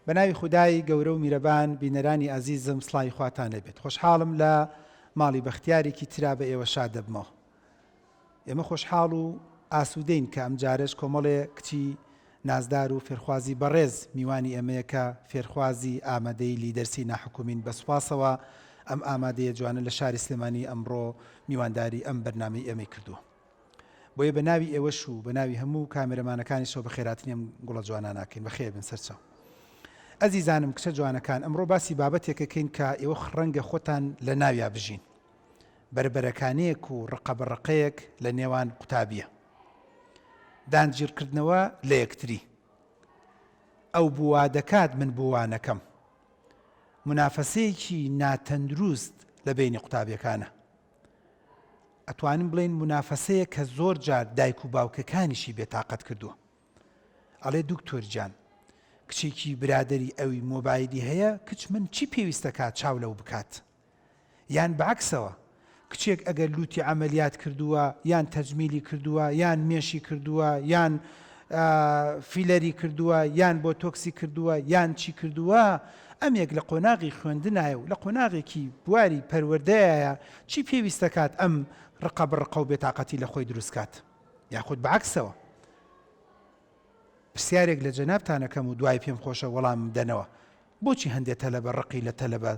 بەناوی خودای گەورە و میرەبان بینەرانی عەزیزم سڵاوی خواتان لێبێت. خۆشحاڵم لە ماڵی بەختیارێکی ترا بە ئێوە شاد دەبمەوە. ئێمە خۆشحاڵ و ئاسوودەین کە ئەم جارش کۆمەڵێ کچی نازدار و فێرخوازی بەڕێز میوانی ئێمەیە کە فێرخوازی ئامادەی لیدەرسی ناحکومین بەسوپاسەوە ئەم ئامادەیە جوانە لە شاری سلێمانی ئەمڕۆ میوانداری ئەم بەرنامەی ئێمەی کردووە. بۆیە بە ناوی ئێوەش و بە ناوی هەموو کامێرەمانەکانیشەوە بە خێراتنی ئەم گوڵە جوانان ناکەین. بەخێر بن سەرچاو. ئەزیزانم کچە جوانەکان، ئەمڕۆ باسی بابەتێکەکەین کە ئێوە ڕەنگە خۆتان لە ناویا بژین. بربەرەکانەیەک و ڕقەبەڕقەیەک لە نێوان قوتابیە. دانگیرکردنەوە لە یەکتری. ئەو بووا دەکات من بووانەکەم. منافەسەیەکی ناتەندروست لە بینی قوتابیەکانە. ئەتوانین بڵێن منافەسەیە کە زۆر جار دایک و باوکەکانیشی بێتاقەت کردووە. ئەڵێ دوکتۆر جان، کچێکی برادری ئەوی مۆبایلی هەیە، کچ من چی پێویستە کات چاو لەو بکات؟ یان بەعکسەوە کچێک ئەگەر لوتی عەمەلیات کردووە یان تەجمیلی کردووە یان مێشی کردووە یان فیلەری کردووە یان بۆتۆکسی کردووە یان چی کردووە، ئەمێک لە قۆناغی خوێندنایە و لە قۆناغێکی بواری پەروەردەیە چی پێویستە کات ئەم ڕقەبڕقە و بێتاقەتی لە خۆی دروستکات؟ یاخود بەعکسەوە پرسیارێک لە جەنابتانەکەم و دوای پێم خۆشە وەڵام دەنەوە. بۆچی هەندێک تەلەبە ڕقی لە تەلەبە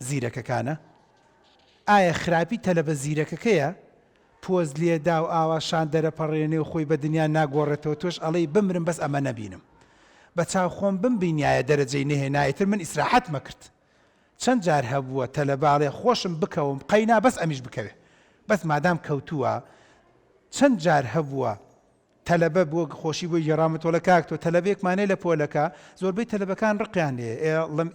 زیرەکەکانە؟ ئایا خراپی تەلەبە زیرەکەکەیە پۆز لێدا و ئاواشان دەرەپەڕێنێ و خۆی بە دنیا ناگۆڕێتەوە، تۆش ئەڵێی بمرم بەس ئەمە نەبینم، بە چاو خۆم بمبینایە دەرەجەی نەهێنایەتر من ئیسراحەت مەکرد. چەند جار هەبووە تەلەباڵێ خۆشم بکەوم قەینا بەس ئەمیش بکەوێ، بەس مادام کەوتووە. چەند جار هەبووە تەلەبە بۆ خۆشی بۆی گێڕامەتۆ لە کاکتۆ تەلەبێکمانێ لە پۆلەکە، زۆربەی تەلەبەکان ڕقیان لێ ئەڵم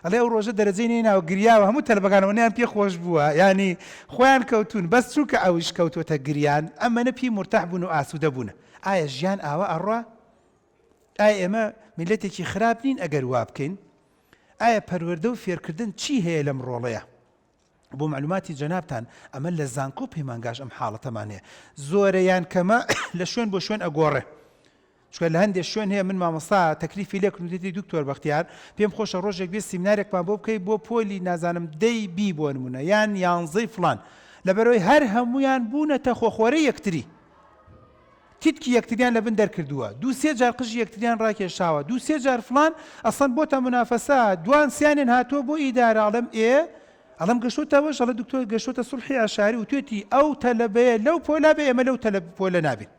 ئەڵێ ئەو ڕۆژە دەرەجەی نێناوە گریاوە، هەموو تەلەبەکانەوەیان پێ خۆش بووە، ینی خۆیان کەوتون بەس چووکە ئەویش کەوتۆتە گریان، ئەمەنە پێی مرتاح بوون و ئاسوودە بوون. ئایا ژیان ئاوە ئەڕوا؟ ئایا ئێمە میلەتێکی خراپ نین ئەگەر وا بکەین؟ ئایا پەروەردە و فێرکردن چی هەیە لەم ڕۆڵەیە؟ بۆ معلوماتی جەنابتان ئەمە لە زانکۆ پەیمانگاش ئەم حاڵەتەمان هەیە. زۆرەیان کەمە لە شوێن بۆ شوێن ئەگۆڕێ. چونکە لە هەندێک شوێن هەیە من مامۆستا تەکلیفی لێ کردوێتی دکتۆر بەختیار، پێم خۆشە ڕۆژێک بێ سیمینارێکمان بۆ بکەی بۆ پۆلی نازانم دەی بی بۆ نمونە یان یانزەی فڵان، لەبەرەوەی هەر هەمویان بوونەتە خۆخۆرەی یەکتری. تیتکی یەکتریان لە بن دەرکردووە، دوو سێ جار قژی یەکتریان ڕاکێشاوە، دوو سێ جار فڵان ئەسڵەن بۆتە منافەسە، دوان سیانێن هاتۆ بۆ ئیدارە. ئەڵم گەشتۆتەوەش ئەڵە دکتۆر گەشتۆتە سوڵحی ئاشاری و توێتی ئەو تەلەبەیە لەو پۆلا بێ، ئێمە لەو پۆلە نابین.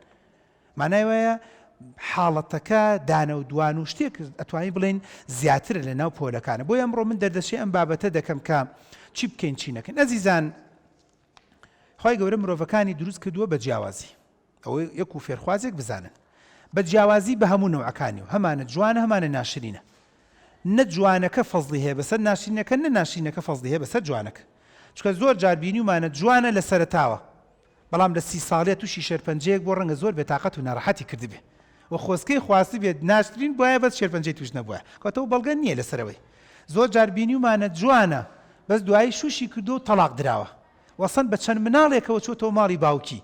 مانای وایە حاڵەتەکە دانە و دوان و شتێک ئەتوانی بڵێن زیاترە لە ناو پۆلەکانە. بۆی ئەمڕۆ من دەردەشەی ئەم بابەتە دەکەم کە چی بکەین چی نەکەین. ئەزیزان، خۆی گەورە مرۆڤەکانی دروست کردووە بە جیاوازی. ئەوە یەک و فێرخوازێک بزانن بە جیاوازی بە هەموو نەوعەکانی و هەمانە جوانە هەمانە ناشرینە. نە جوانەکە فەزڵی هەیە بەسەر ناشرینەکە، نە ناشرینەکە فەزڵی هەیە بەسەر جوانەکە. چونکە زۆر جار بینیومانە جوانە لە سەرەتاوە، بەڵام لە 30 ساڵێ تووشی شێرپەنجەیەک بۆ ڕەنگە زۆر بێتاقەت و ناڕەحەتی کردبێ و خۆسکەی خواستی بێت ناشرین بۆیە بەس شێرپەنجەی توش نەبووە، کەواتەوە بەڵگە نییە لەسەرەوەی. زۆر جار بینیومانە جوانە بەس دوایی شوشی کردو و تەلاق دراوە، وەسەن بە چەند مناڵێکەوە چۆتەوە ماڵی باوکی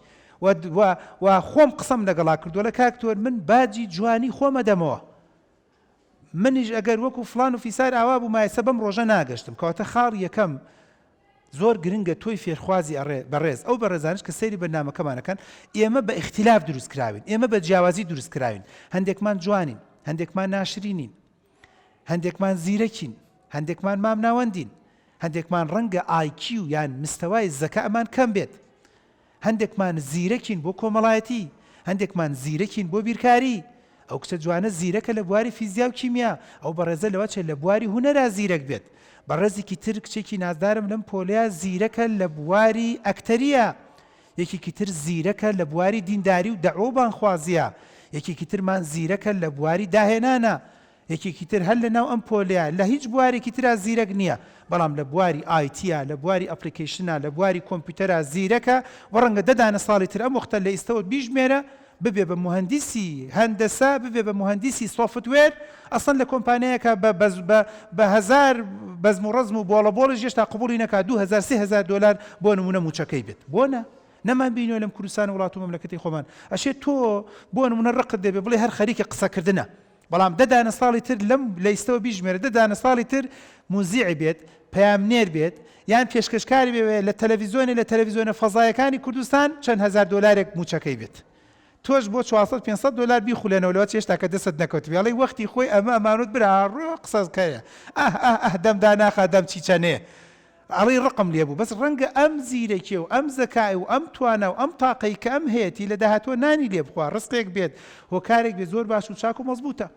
و خۆم قسەم لەگەڵا کردووە لە کاکتۆر من باجی جوانی خۆمە دەمەوە، منیش ئەگەر وەکو فلان و فیسار ئاوا بوو مایسە بەم ڕۆژە ناگەشتم. کەواتە خاڵ یەکەم زۆر گرنگە تۆی فێرخوازی بەڕێز ئەو بەڕێزانش کە سەیری بەرنامەکەمانەکەن. ئێمە بە اختلاف دروست کراوین، ئێمە بە جیاوازی دروست کراوین. هەندێکمان جوانین، هەندێکمان ناشرینین، هەندێکمان زیرەکین، هەندێکمان مامناوەندین، هەندێکمان ڕەنگە ئایکیو یان مستەوای زەکامان کەم بێت، هەندێکمان زیرەکین بۆ کۆمەڵایەتی، هەندێکمان زیرەکین بۆ بیرکاری. ئەو کچە جوانە زیرەکە لە بواری فیزیا و کیمیا، ئەو بەڕێزە لەوە چێت لە بواری هونەرا زیرەک بێت. بەڕێزێکی تر کچێکی نازدارم لەم پۆلەیە زیرەکە لە بواری ئەکتەریە، یەکێکی تر زیرەکە لە بواری دینداری و دەعوە و بانخوازیە، یەکێکی ترمان زیرەکە لە بواری داهێنانە، یەکێکی تر هەر لە ناو ئەم پۆلەیە لە هیچ بوارێکی ترا زیرەک نییە، بەڵام لە بواری ئایتیە، لە بواری ئەپلیکیشنە، لە بواری کۆمپیوتەرە زیرەکە و ڕەنگە دەدانە ساڵی تر ئەم وەختە لە ئێستەوە بیژمێرە ببێ بە مهندسی هەندەسە، ببێ بە مهندسی سۆفتوێر، ئەسڵەن لە کۆمپانیایەکە بە هەزار بەزم و ڕەزم و بۆڵەبۆڵش هێشتا قبوڵی نەکات 2000-3000 دلار بۆ نمونە موچەکەی بێت. بۆنە نەمان بینیوە لەم کوردستان وڵات و مەملەکەتی خۆمان. ئەشێ تۆ بۆ نمونە ڕقت دەبێ بڵێ هەر خەریکە قسەکردنە، بەڵام دەدانە ساڵی تر لەم لە ئیستەوە بیژمێرە دەدانە ساڵی تر موزیعی بێت پەیامنێر بێت یان پێشکەشکاری بێت لە تەلەڤیزۆنە فەزایەکانی کوردستان چەند هەزار دۆلارێک موچەکەی بێت تۆش بۆ 400-500 دلار بیخولێنەوە چێشتا کە دەست نەکەوت وێڵی وەختی خۆی ئەمە ئەمانوت برا ڕۆ قسەکەیە دەمدا ناخە دەم چیچەنێ ئەڵی ڕقم لێبوو بەس ڕەنگە ئەم زیرەکێ و ئەم زەکای و ئەم توانە و ئەم تاقەی کە ئەم هەیەی لە داهاتوە نانی لێ بخوا ڕستێک بێت هۆکارێک بێت زۆر باش و چاک و مەزبوطە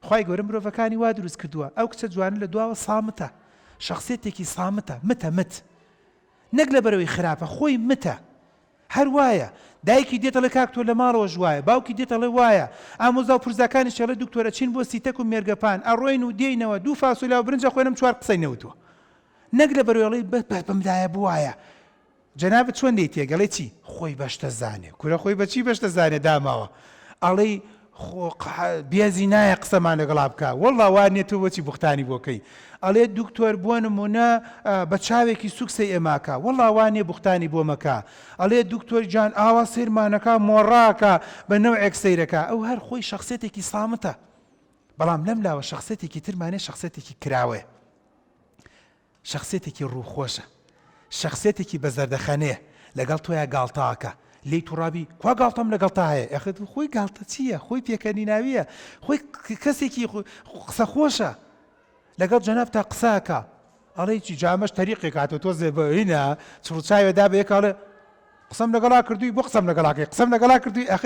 خوای گەورە مرۆڤەکانی وا دروست کردووە ئەو کچە جوانە لە دواوە سامتە شخصیتێکی سامتە مت نەک لە بەرەوەی خراپە خۆی متە هەر وایە دایکی دێتەڵێ کاک تۆ لە ماڵەوە ژوایە باوکی دێتەڵێ وایە ئامۆزا و پرزەکانی شەڵێ دکتۆرە چین بۆ سیتەک و مێرگەپان ئەڕۆین و دێینەوە دوو فاسۆلیا و برنجە خۆێنم 4 قسەی نەوتووە نەک لە بەرەوەڵی بەمدایە بوایە جەنابەت چۆن دەی تێگەڵێ چی خۆی بەشتە زانێ کورە خۆی بەچی بەشتە زانێ داماوە ئەڵێ بێزی نایە قسەمان لەگەڵا بکە وەڵڵا وانێ تۆ بۆچی بوختانی بۆکەی ئەڵێ دکتۆر بۆ نمونە بە چاوێکی سوکسەی ئێماکە وەڵڵا وانێ بوختانی بۆ مەکە ئەڵێ دکتۆر جان ئاوا سێرمانەکە مۆڕاکە بە نەوعێک سەیرەکە ئەو هەر خۆی شخصێتێکی سامتە بەڵام لەم لاوە شخصێتێکی ترمانێ شخصێتێکی کراوێ شخصێتێکی ڕووخۆشە شخصێتێکی بە زەردەخەنێ لەگەڵ تۆیە گاڵتاکە لی تووڕابی کوا گاڵتەم لەگەڵتا هەیە ئەخت خۆی گاڵتە چییە خۆی پێکەنی ناویە خۆی کەسێکی قسە خۆشە لەگەڵ جەناب تا قساکە ئەڵێ چی جامەش تەریقێک هاتۆ تۆ زێبەینە چڕچاوێدا بە یەکاڵێ قسەم لەگەڵا کردووی بۆ قسەم لەگەڵاکەی قسەم لەگەڵا کردووی ئەخ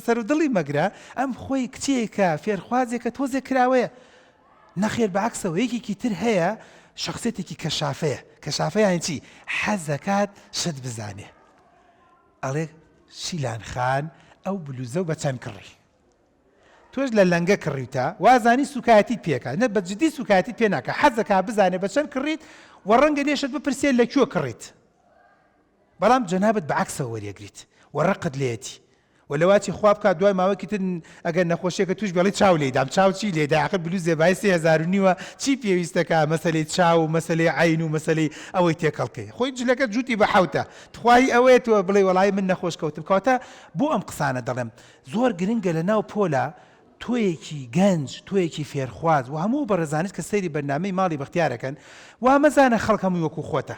سەر و دڵی مەگرە ئەم خۆی کچێکە فێرخوازێکە تۆزێک کراوەیە نەخێر بەعکسەوە یەکێکی تر هەیە شخصێتێکی کەشافەیە یانی چی حەزەکات شت بزانێ ئەڵێ شیلان خان ئەو بلوزە و بە چەند کڕی تۆش لە لەنگە کڕیتە وازانی سوکایەتیت پێکە نە بە جدی سوکایەتیت پێ ناکە حەزەکە بزانێ بە چەند کڕیت و ڕەنگە لێشت بپرسێ لەکوێ کڕیت بەڵام جەنابەت بەعکسەوە وەریەگریت و ڕقت لێتی و لەواتی خواب بکات دوای ماوەکی تر ئەگەر نەخۆشیەکە توش بێڵی چاو لێدام چاو چی لێدا ئاخر بلوزێ بای 3000 نیوە چی پێویستەکە مەسەلەی چاو و مەسەلەی عین و مەسەلەی ئەوەی تێکەڵکەی خۆی جلەکە جوتی بە حوتە تخوای ئەوەیە تۆ بڵێ وەڵای من نەخۆش کەوتم کەواتە بۆ ئەم قسانە دەڵێم زۆر گرنگە لە ناو پۆلە تۆیەکی گەنج تۆیەکی فێرخواز و هەموو بەڕێزانیت کە سەیری بەرنامەی ماڵی بەختیارەکەن وا مەزانە خەڵک هەمووی وەکو خۆتە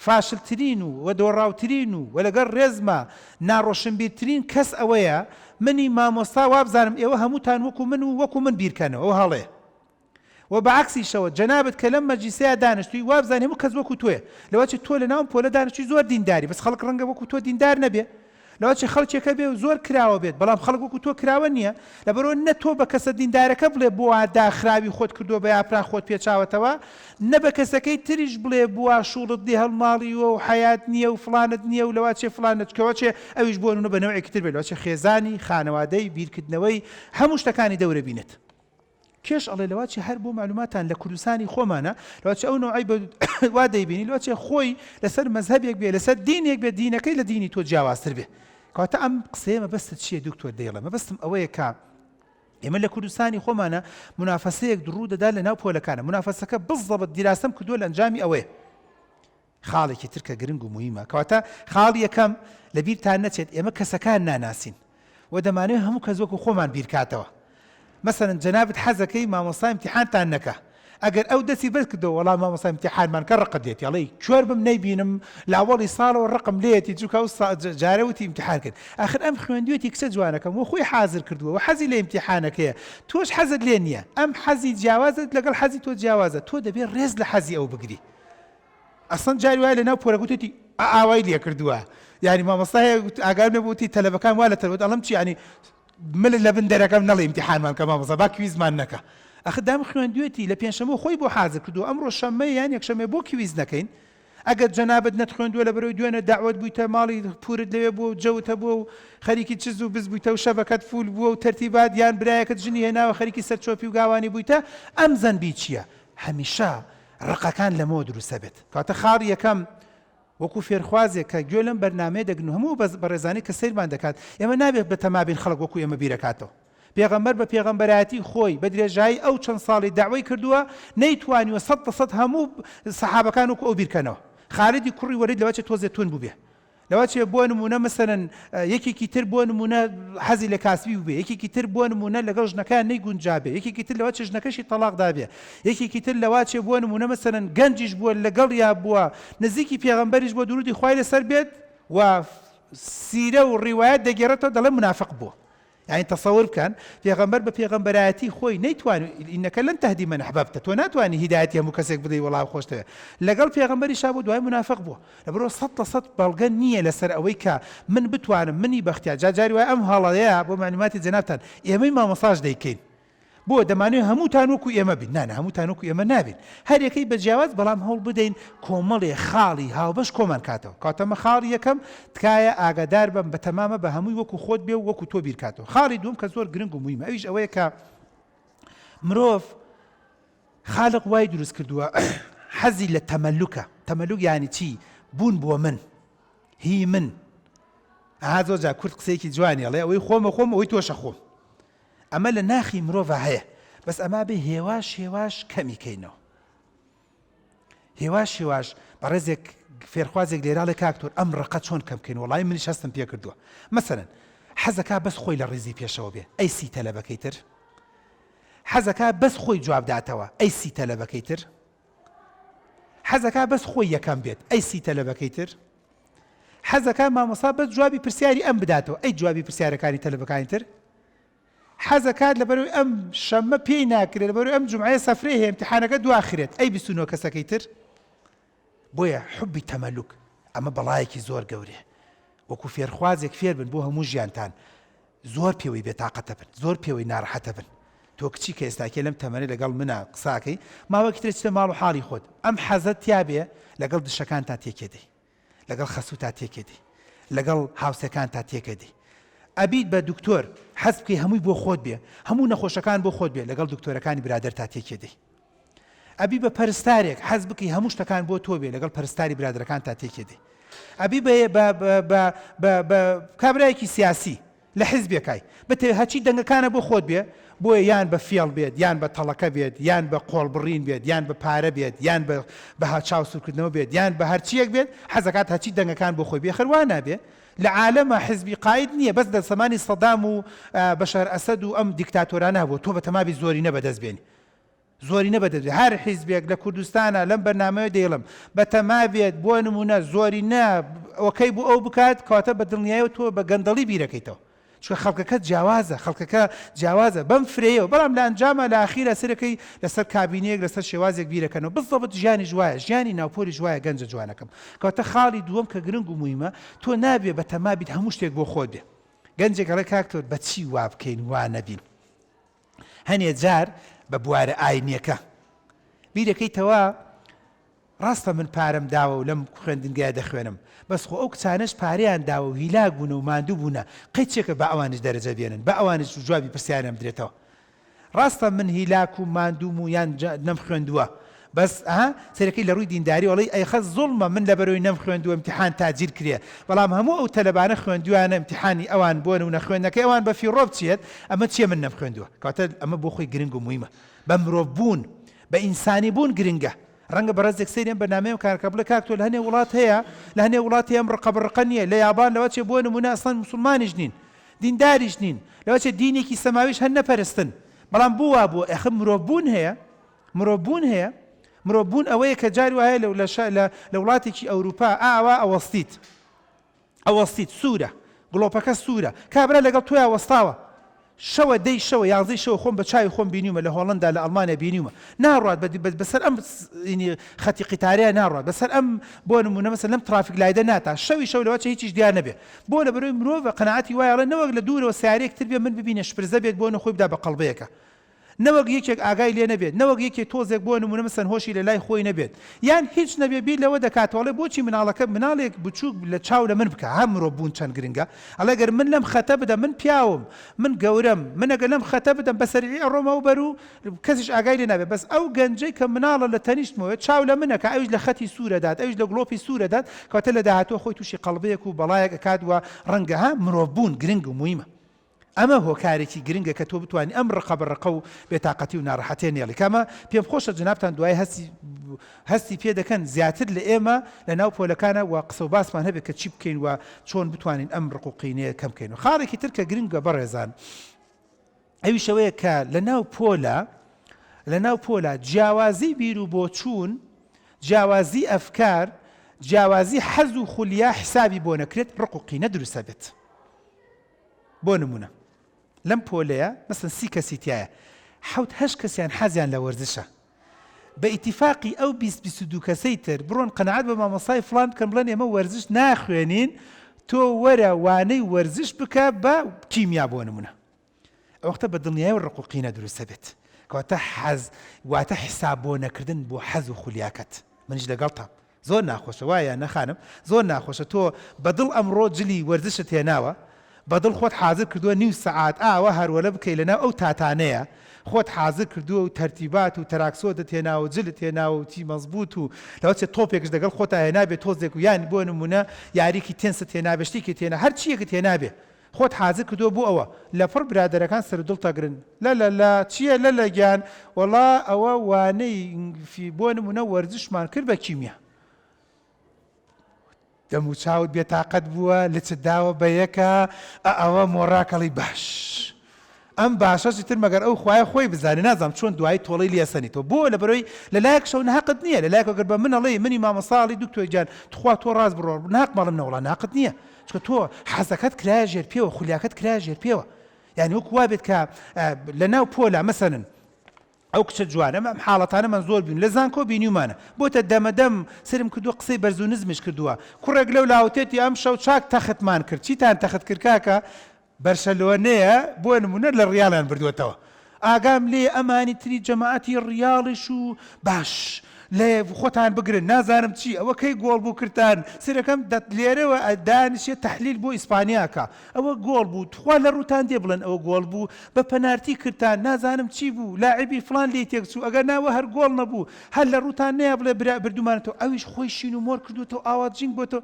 فاشلترین و دۆڕاوترین و لەگەڵ ڕێزمە ناڕۆشنبیرترین کەس ئەوەیە منی مامۆستا وابزانم ئێوە هەمووتان وەکو من و وەکو من بیرکەنەوە ئەو هەڵێ و بەعکسیشەوە جەنابەت کە لەم مەجلیسەیە دانیشتووی وابزانێ هەموو کەس وەکو تۆیە لەوەی تۆ لە ناو پۆلە دانیشتووی زۆر دینداری بەس خەڵک ڕەنگە وەکو تۆ دیندار نەبێ لەوەی خەڵکێکە بێ و زۆر کراوە بێت بەڵام خەڵک وەکو تۆ کراوە نییە لەبەرەوە نە تۆ بە کەسە دیندارەکە بڵێ بۆ داخراوی خۆت کردو بە یاپرا خۆت پێچاوەتەوە نە بە کەسەکەی تریش بڵێ بووە شوڵت دێ هەڵماڵیوە و حیات نییە و فلانت نییە و لەوە چێ فلانت کەوە چێ ئەویش بۆ نونە بە نەوەیەکی تر بێت لەوەی خێزانی خانەوادەی بیرکردنەوەی هەموو شتەکانی دەورە بینێت کێش ئەڵێ لەوەی هەر بۆ معلوماتان لە کوردستانی خۆمانە لەوەی ئەو نوعی وا دەیبینی لەوەی خۆی لەسەر مەزهەبێک بێ لەسەر دینێک بێ دینەکەی لە دینی تۆ جیاوازتر بێ کەواتە ئەم قسەیە مەبەستت چییە دکتۆر دەیڵێ مەبەستم ئەوەیە کە ئێمە لە کوردستانی خۆمانە منافەسەیەک دڕوو دەدا لە ناو پۆلەکانە منافەسەکە بزەبەت دیراسەم کردووە لە ئەنجامی ئەوەیە خاڵێکی ترکە گرنگ و مهمە کەواتە خاڵ یەکەم لە بیرتان نەچێت ئێمە کەسەکان ناناسین و دەمانێت هەموو کەس وەکو خۆمان بیرکاتەوە مەسەلەن جەنابەت حەزەکەی مامۆستا ئیمتیحانتان نەکە ئەگەر ئەو دەستی بەر کردەوە وەڵام مامۆستا ئیمتیحانمان کە ڕقت دێت ئەڵێ کوێر بم نەیبینم لە ئەوڵی ساڵەوە ڕقم لێتی چووکە جارەوتی ئیمتیحان کرد ئاخر ئەم خوێندوێتی کچە جوانەکەم و خۆی حازر کردووە و حەزی لە ئیمتیحانەکەیە تۆش حەزت لێ نییە ئەم حەزی جیاوازت لەگەڵ حەزی تۆ جیاوازە تۆ دەبێت ڕێز لە حەزی ئەو بگری ئەسڵەن جاری وایە لە ناو پۆرەگوتێتی ئاوای لێ کردووە یعنی مامۆستای ئاگار نەبووتی تەلەبەکان وا لە تەلەبەت ئەڵم چی ینی مل لە بن دەرەکەم نەڵێ ئیمتیحانمان کە مامۆستا با کویزمان نەکە ئەخە دام خوێندوێتی لە پێنجشەمە خۆی بۆ حازر کردو ئەمڕۆ شەممە یان یەکشەمێ بۆ کویز نەکەین ئەگەر جەنابەت نەتخوێندووە لە بەرەوەی دوێنە داوەت بوویتە ماڵی پورت لەوێ بوو جەوتە بووە و خەریکی چز و بز بوویتە و شەبەکەت فول بووە و تەرتیبات یان برایەکەت ژنی هێناوە خەریکی سەرچۆپی و گاوانی بوویتە ئەم زەنبی چییە هەمیشە ڕقەکان لەمەوە دروستە بێت کاتە خاڕ یەکەم وەکو فێرخوازێک کە گوێ لەم بەرنامەیە دەگرن هەموو بەڕێزانی کە سەیرمان دەکات ئێمە نابێت بە تەمابین خەڵک وەکو ئێمە بیرەکاتەوە پێغەمبەر بە پێغەمبەرایەتی خۆی بە درێژایی ئەو چەند ساڵی داوای کردووە نەیتوانیوە 100% هەموو سەحابەکان وەکو ئەو بیرکەنەوە خالدی کوڕی وەلید لەوەی تۆزێ تون بوو بێ لەواتێ بۆ نمونە مەسەرەن یەکێکی تر بۆ نمونە حەزی لە کاسبی بێ، یەکێکی تر بۆ نمونە لەگەڵ ژنەکان نەیگونجابێ، یەکێکی تر لەواتێ ژنەکەشی تەلاقدا بێ، یەکێکی تر لەواتێ بۆ نمونە مەسەرەن گەنجیش بووە لەگەڵ یا بووە نزیکی پێغەمبەریش بۆ درودی خوای لەسەر بێت و سیرە و ڕیوایەت دەگێڕێتەوە دەڵێ منافق بووە. يعني تصور كان پیغمبر به پیغمبرایەتی خۆی نەیتوانی ئینەکە لەن تهدی من ئەحبەبتە تۆ ناتوانانی هیدایەتی هەموو کەسێک بدەی وەڵام خۆشتەوێ لەگەڵ پێغەمبەری شابوو دوای منافق بووە لەبەرەوە 100% بەڵگە نییە لەسەر ئەوەی کە من بتوانم منی بەختیار جاری وای ئەم هەڵەیە بۆ معنوماتی جەنابتان ئێمەی مامۆساژ دەیکەین بۆ دەمانوێت هەمووتان وەکو ئێمە بین نانە هەمووتان وەکو ئێمە نابین هەر یەکەی بە جیاواز بەڵام هەوڵ بدەین کۆمەڵێ خاڵی هاوبەش کۆمان کاتەوە کاتەمە خاڵی یەکەم تکایە ئاگادار بم بە تەمامە بە هەمووی وەکو خۆت بێ و وەکو تۆ بیر کاتەوە خاڵی دووەم کە زۆر گرنگ و موهیمە ئەویش ئەوەیە کە مرۆڤ خالق وای دروست کردووە حەزی لە تەمەلوکە تەمەلوک یعنی چی بوون بۆ من هی من ئاها زۆر جار کورد قسەیەکی جوانی ئەڵێ ئەوەی خۆمە خۆم ئەوەی تۆشە خۆم ئەمە لە ناخی مرۆڤ هەیە بەس ئەما بێ هێواش کەمیکەینەوە هێواش بەڕێزێک فێرخوازێک لێراڵێ کاکتۆر ئەم ڕقە چۆن کەمکەین وەڵی منیش هەستم پێ کردووە مەسەرەن حەزەکە بەس خۆی لە ڕێزی پێشەوە بێ ئەی سی تەلەبەکەی تر حەزەکە بەس خۆی جواب داتەوە ئەی سی تەلەبەکەی تر حەزەکە بەس خۆی یەکەم بێت ئەی سی تەلەبەکەی تر حەزەکە مامۆستا بەس جوابی پرسیاری ئەم بداتەوە ئەی جوابی پرسیارەکانی تەلەبەکانی تر حەزەکات لەبەرەوەی ئەم شەممە پێی ناکرێت لەبەرەوەی ئەم جومعەیە سەفرەی هەیە ئیمتیحانەکە دواخرێت ئەی 29 کەسەکەی تر بۆیە حوبی تەمەلوک ئەمە بەڵایەکی زۆر گەورێ وەکو فێرخوازێک فێر بن بۆ هەموو ژیانتان زۆر پێوەی بێتاقەتە بن زۆر پێوەی ناڕەحەتە بن تۆ کچی کە ئێستاکێ لەم تەمەنە لەگەڵ منە قساکەی ماوەکی ترە چتە ماڵ و حاڵی خۆت ئەم حەزت تیا بێ لەگەڵ دشەکان تا تێکێدەی لەگەڵ خەسوو تا تێکێدەی لەگەڵ هاوسەکان تا تێکێدەی ئەبیت بە دکتۆر حەز بکەی هەمووی بۆ خۆت بێ هەموو نەخۆشەکان بۆ خۆت بێ لەگەڵ دکتۆرەکانی برادەر تا تێکێدەی ئەبی بە پەرستارێک حەز بکەی هەموو شتەکان بۆ تۆ بێ لەگەڵ پەرستاری برادەرەکان تا تێکێدەی ئەبی بە کابرایەکی سیاسی لە حیزبێکای بەتێ هەچی دەنگەکانە بۆ خۆت بێ بۆیە یان بە فێڵ بێت یان بە تەڵەکە بێت یان بە قۆڵبڕین بێت یان بە پارە بێت یان بە هاچاو سوورکردنەوە بێت یان بە هەرچیەک بێت حەزەکات هەچی دەنگەکان بۆ خۆی بێ خەروان نابێ لە عالەمە حزبی قاید نییە بەس دە سەمانی سەدام و بەشار ئەسەد و ئەم دیکتاتۆرانە بوو تۆ بە تەمابی زۆری نەبەدەست بێنی زۆری نەبەدەست هەر حیزبێک لە کوردستانە لەم بەرنامەوە دێڵم بە تەمابێت بۆ نمونە زۆری نە ئۆکەی بۆ ئەو بکات کاتە بە دڵنیایە تۆ بە گەندەڵی بیرەکەیتەوە چکە خەڵکەکە جیاوازە خەڵکەکە جیاوازە بەم فرەیەوە بەڵام لە ئەنجامە لە ئاخیرە سەرەکەی لەسەر کابینەیەک لەسەر شێوازێک بیرەکەنەوە بزەبت ژیانی جوایە ژیانی ناوپۆلی جوایە گەنجە جوانەکەم کاتە خاڵی دووەم کە گرنگ و مویمە تۆ نابێ بە تەمابیت هەموو شتێک بۆ خۆت بێ گەنجێک ئەڵێ کاکتۆر بە چی وا بکەین وا نەبین هەنێ جار بە بوارە ئاینیەکە بیرەکەیتەوە ڕاستە من پارەم داوە و لەم خوێندنگایە دەخوێنم بەس خۆ ئەو کچانش پارەیان داوە و هیلاک بوون و ماندوو بوونە قەیچێکە بە ئەوانش دەرەجە بێنن بە ئەوانش جوابی پرسیارم درێتەوە ڕاستە من هیلاک و ماندووم و یان نەم خوێندووە بەس سەرەکەی لە ڕووی دینداری وڵی ئەیخە زوڵمە من لەبەرەوەی نەم خوێندووە ئیمتیحان تاجیل کرێ بەڵام هەموو ئەو تەلەبانە خوێندووانە ئیمتیحانی ئەوان بۆن و نەخوێندنەکەی ئەوان بە فیڕۆ بچێت ئەمە چییە من نەم خوێندووە کاتە ئەمە بۆ خۆی گرنگ و مویمە بە مرۆڤ بوون بە ئینسانی بوون گرنگە ڕەنگە بەڕێزێک سەیرێن بەنامەیەم کارکە بڵێ کاکتۆ لە هەنێ وڵات هەیە لە هەنێ وڵاتی ئەم ڕقە نییە لە یابان لەوە چێ بۆ نمونە ئەسڵان موسڵمانیش نین دینداریش نین لەوە چێ دینێکی سەماویش هەر نەپەرستن بەڵام بوو وا بووە ئەخ مرۆڤبوون هەیە مرۆڤبوون هەیە مرۆڤبوون ئەوەیە کە جاری وایە لە وڵاتێکی ئەوروپا ئاوا ئەوەستیت سوورە گڵۆپەکە سوورە کابرا لەگەڵ تۆیان وەستاوە شەوە دەی شەوە یانزەی شەوە خۆم بە چاوی خۆم بینیومە لە هۆڵندا لە ئەڵمانیا بینیومە ناڕات بەسەر ئەم خەتی قیتاریە ناڕات بەسەر ئەم بۆ نمونە مەسەن لەم ترافیک لایدە ناتا شەوی شەو لەوە هیچیش دیار نەبێ بۆ لە بەرەوەی مرۆڤ قەناعەتی وایە نەوەک لە دوورەوە سیارەیەک تر بێ من ببینە شپرزە بێت بۆ نەخۆی بدا بە قەڵبەیەکە نەوەک یەکێک ئاگای لێ نەبێت نەوەک یەکێک تۆزێک بۆ نمونە مەسەن هۆشی لە لای خۆی نەبێت یان هیچ نەبێ بیر لەوە دەکاتەوەڵێ بۆچی مناڵەکە مناڵێک بچووک لە چاو لە من بکە هەم مرۆڤ بوون چەند گرنگە ئەڵێگەر من لەم خەتە بدەم من پیاوم من گەورەم من ئەگەر لەم خەتە بدەم بەسەرعی ئەڕۆمە و بەر و کەسیش ئاگای لێ نابێت بەس ئەو گەنجەی کە مناڵە لە تەنیشتمەوە چاو لە منەکە ئەویش لە خەتی سوورەدات ئەویش لە گڵۆپی سوورەدات کاتە لە داهاتوە خۆی تووشی قەڵبەیەک و بەڵایەک ئەکات وە ڕەنگە مرۆڤ بوون گرنگ و مویمە ئەمە هۆکارێکی گرنگە کە تۆ بتوانانی ئەم ڕقە بەڕقە و بێتاقەتی و ناڕەحەتێ نێڵی کامە پێم خۆشە جنابتان دوای هەستی هەستی پێ دەکەن زیاتر لە ئێمە لە ناو پۆلەکانە و قسە و باسمان هەبێت کە چی بکەین و چۆن بتوانین ئەم ڕقوقینەیە کەم بکەین. و خاڵێکی تر کە گرنگە بەڕێزان ئەوی شەوەیە کە لە ناو پۆلە جیاوازی بیر و بۆچوون، جیاوازی ئەفکار، جیاوازی حەز و خولیا حسابی بۆ نەکرێت ڕقوقینە دروستە بێت. بۆ نمونە لەم پۆلەیە مەسەن 30 کەسی تایە، 7-8 کەسیان حەزیان لە وەرزشە، بە ئیتیفاقی ئەو 20-22 کەسەی تر بڕۆن قەنەعەت بە مامۆستای فڵان بکەن بڵێن ئێمە وەرزش ناخوێنین، تۆ وەرە وانەی وەرزش بکە بە کیمیا بۆ نمونە. ئەو وەختە بە دڵنیایی ڕقوقینە دروستە بێت، کەواتە حەز واتە حساب بۆ نەکردن بۆ حەز و خولیاکەت. منیش لەگەڵتە زۆر ناخۆشە، وایە نەخانم زۆر ناخۆشە تۆ بەدڵ ئەمڕۆ جلی وەرزشت هێناوە، بەدڵ خۆت حازر کردووە نیو سەعات ئاوە هەروەلە بکەی لەناو ئەو تاتانەیە، خۆت حازر کردووە و تەرتیبات و تەراکسۆدت هێناوە و جلت هێناوە و چی مەزبوط و لەوە چێ تۆپێکش دەگەڵ خۆتا هێنابێت تۆزێک و یانی بۆ نمونە یاریکی تێنست هێنابێ شتێکی تێنا هەر چیەکت هێنابێ خۆت حازر کردووە بۆ ئەوە لە پڕ برادەرەکان سەر دڵ تەگرن لە چییە لە گیان وەڵا ئەوە وانەی بۆ نمونە وەرزشمان کرد بە کیمیا. دەم و چاوت بێتاقەت بووە لچت داوە بە یەکە ئەوە مۆڕاکەڵی باش. ئەم باشەشی تر مەگەر ئەو خوایە خۆی بزانێ نازانم چۆن دوایی تۆڵی لێسەنیتەوە بۆ لە بەرەوەی لەلایەک شەو ناقت نییە، لەلایەکە گەر بە منەڵێ منی مامەساڵی دکتۆر گیان تخوا تۆ ڕاست بڕۆ ناق ماڵم نەوەڵا ناقت نییە، چکە تۆ حەزەکەت کرایە ژێر پێوە، خولیاکەت کرایە ژێر پێوە. یعنی وەک وا بێت کە لەناو پۆلا مەسەنن ئەو کچە جوانە ئەم حاڵەتانە من زۆر بین لە زانکۆ بینیومانە بۆتە دەمەدەم سرم کردووە قسەی بەرز و نزمش کردووە کوڕێک لەو لاوتێتی ئەم شەو چاک تەختمان کرد. چیتان تەخت کرد کاکە؟ بەرشەلۆنەیە بۆ نمونە لە ڕیاڵیان بردووەتەوە. ئاگام لێ ئەمانی تری جەماعەتی ڕیاڵیش و باش لێ خۆتان بگرن نازانم چی ئەوە کەی گۆڵ بوو کردان سرەکەم لێرەوە دانیشێت تەحلیل بۆ ئیسپانیاکە ئەوە گۆڵ بوو تخوا لە ڕووتان دێ بڵێن ئەوە گۆڵ بوو بە پەنارتی کردان نازانم چی بوو لاعبی فلان لێ تێک چوو ئەگەر ناوە هەر گۆڵ نەبوو هەر لە ڕووتان نەیە بڵێ بردومانێتەوە ئەویش خۆی شین و مۆر کردوێتەوە ئاوات جینگ بۆتەوە.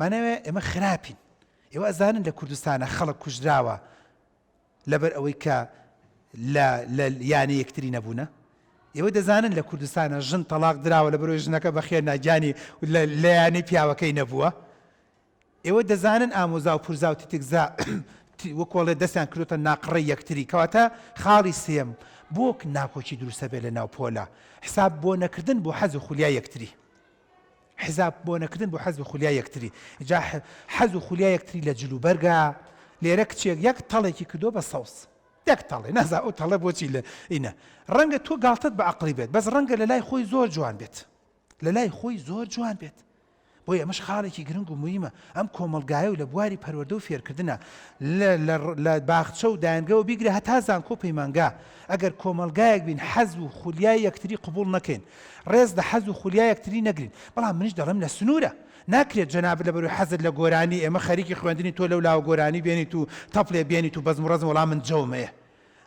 مانەوێ ئێمە خراپین. ئێوە ئەزانن لە کوردستانە خەڵک کوژراوە لەبەر ئەوەی کە یانی یەکتری نەبوونە. ئێوە دەزانن لە کوردستانە ژن تەلاق دراوە لە بەرەوەی ژنەکە بەخێر ناگیانی لە یانەی پیاوەکەی نەبووە. ئێوە دەزانن ئامۆزا و پورزا و تیتکزا وەکۆڵێ دەستیان کردوتە ناقڕی یەکتری کەواتە خاڵی سێم بۆ ناکۆکی دروستە بێ لە ناو پۆلە حساب بۆ نەکردن بۆ حەز و خولیا یەکتری. حساب بۆ نەکردن بۆ حەز و خولیا یەکتری. جا حەز و خولیا یەکتری لە جلوبەرگە لێرە کچێک یەک تەڵێکی کردووە بە سەوس یەک تەڵێ نازا ئەو تەڵە بۆچی لە ئینە ڕەنگە تۆ گاڵتت بە عەقڵی بێت بەس ڕەنگە لە لای خۆی زۆر جوان بێت لە لای خۆی زۆر جوان بێت. بۆیە ئەمەش خاڵێکی گرنگ و مهمە ئەم کۆمەڵگایە و لە بواری پەروەردە و فێرکردنە لە باخچە و دایانگەوە بیگرێ هەتا زانکۆ پەیمانگا ئەگەر کۆمەڵگایەک بین حەز و خولیای یەکتری قبول نەکەین ڕێز لە حەز و خولیای یەکتری نەگرین. بەڵام منیش دەڵێم لە سنوورە ناکرێت جەنابەت لە بەروی حەزت لە گۆرانی ئێمە خەریکی خوێندنی تۆ لەو لاوە گۆرانی بێنیت و تەپڵێ بێنیت و بەزم ڕەزم وەڵام من جەومەیە.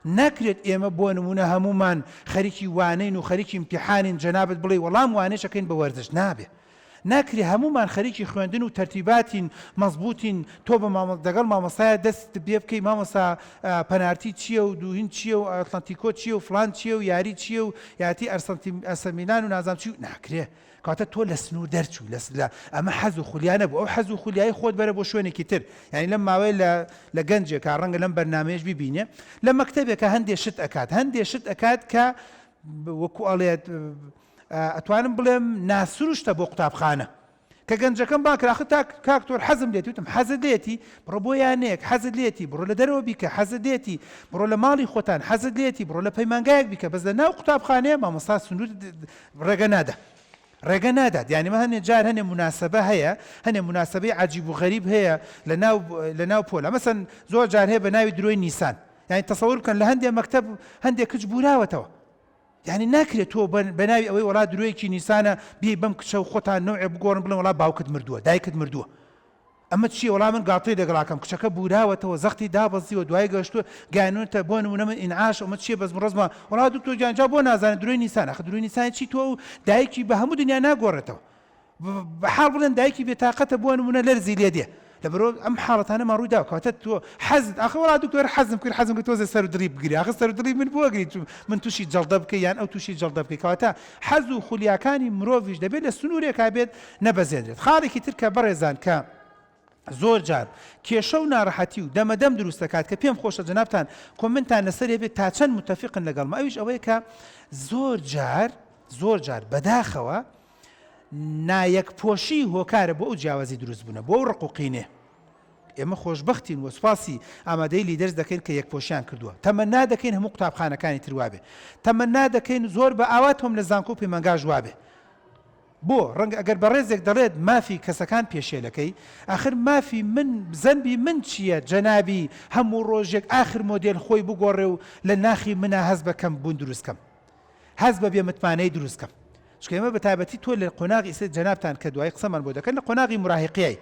ناکرێت ئێمە بۆ نمونە هەمومان خەریکی وانین و خەریکی امتحانین جەنابەت بڵێ وەڵام وانێشەکەین بە وەرزش نابێ. ناکرێ هەمومان خەریکی خوێندن و تەرتیباتین مەزبوطین تۆ بە دەگەڵ مامۆستایە دەست بێ بکەی مامۆستا پەنارتی چییە و دووهین چییە و ئەتلانتیکۆ چییە و فلان چییە و یاری چییە و یاتی ئەسەمیلان و نازام چی ناکرێ. کاتە تۆ لە سنوور دەرچوو ئەمە حەز و خولیە نەبوو ئەو حەز و خولیایی خۆت بەرە بۆ شوێنێکی تر. یعنی لەم ماوەی لە گەنجێکە ڕەنگە لەم بەرنامەیەش ببینێ لە مەکتەبێکە هەندێک شت ئەکات کە وەکو ئەڵێت ئەتوانم بڵێم ناسروشتە بۆ قوتابخانە کە گەنجەکەم باکراخ کاکتۆر حەزم لێتی وتم حەزت لێتی بڕۆ بۆ یانەیەک حەزت لێتی بڕۆ لە دەرەوە بیکە حەزت لێتی بڕۆ لە ماڵی خۆتان حەزت لێتی بڕۆ لە پەیمانگایەک بیکە بەس لە ناو قوتابخانەیە مامۆستا سنوور ڕێگە نادات. یعنی مە هەنێ جار هەنێ مناسبە هەیە هەنێ مناسبەی عجیب و غەریب هەیە لە ناو پۆلە مەسەن زۆر جار هەیە بە ناوی درۆی نیسان. یعنی تەسەوور بکەن لە هەندێک مەکتەب هەندێک کچ بوراوەتەوە. یعنی ناکرێت تۆ بە ناوی ئەوەی وڵات درۆیەکی نیسانە بێ بەم کچە و خۆتان نەوعێ بگۆڕن بڵێن وڵات باوکت مردووە دایکت مردووە. ئەمە چیە وەڵام من گاڵتەی لەگەڵاکەم کچەکە بوراوەتەوە زەختی دابەزیوە دوای گەشتووە گەیانونەتە بۆ نمونە من ئینعاش ئەمە چیە بەزم ڕزمە وڵات دکتۆر گیان جا بۆ نازانێت درۆی نیسان ئەخ درۆی نیسان چی تۆ و دایکی بە هەموو دنیا ناگۆڕێتەوە بەحاڵ بڵێن دایکی بێتاقەتە بۆ نمونە لەرزی لێ دێ لەبەرەوە ئەم حاڵەتانە ماڕووی داوە کەواتە تۆ حەزت ئاخە وڵا دکتۆر حەزم کرد تۆزە سەر و دڕی بگری ئاخە سەر و دڕی من بۆ گریت من تووشی جەڵدە بکەی یان ئەو تووشی جەڵدە بکەی کەواتە حەز و خولیاکانی مرۆڤیش دەبێت لە سنوورێکا بێت نەبەزێنرێت. خاڵێکی تر کە بەڕێزان کە زۆر جار کێشە و ناڕەحەتی و دەمەدەم دروست دەکات کە پێم خۆشە جەنابتان کۆمنتان لەسەر هێبێت تا چەند متتەفقن لەگەڵمە ئەویش ئەوەیە کە زۆر جار بەداخەوە نایەکپۆشی هۆکارە بۆ ئەو جیاوازی دروست بوونە بۆ ئەو ڕقوقینێ. ئێمە خۆشبەختین و سوپاسی ئامادەی لیدەرز دەکەین کە یەکپۆشیان کردووە. تەمەنا دەکەین هەموو قوتابخانەکانی تر وابێ. تەمەنا دەکەین زۆر بە ئاوا تۆم لە زانکۆ و پەیمانگاژ وابێ. بۆ ڕەنگە ئەگەر بەڕێزێک دەڵێت مافی کەسەکان پێشێلەکەی ئاخر مافی من زەنبی من چییە جەنابی هەموو ڕۆژێک ئاخر مۆدێل خۆی بگۆڕێ و لە ناخی منە هەز بەکەم بوون دروستکەم هەز بە بێمتمانەی دروستکەم. چکە ئێمە بەتایبەتی تۆ لە قۆناغی ئیسە جەنابتان کە دوای قسەمان بۆ دەکەن لە قۆناغی مراهقیای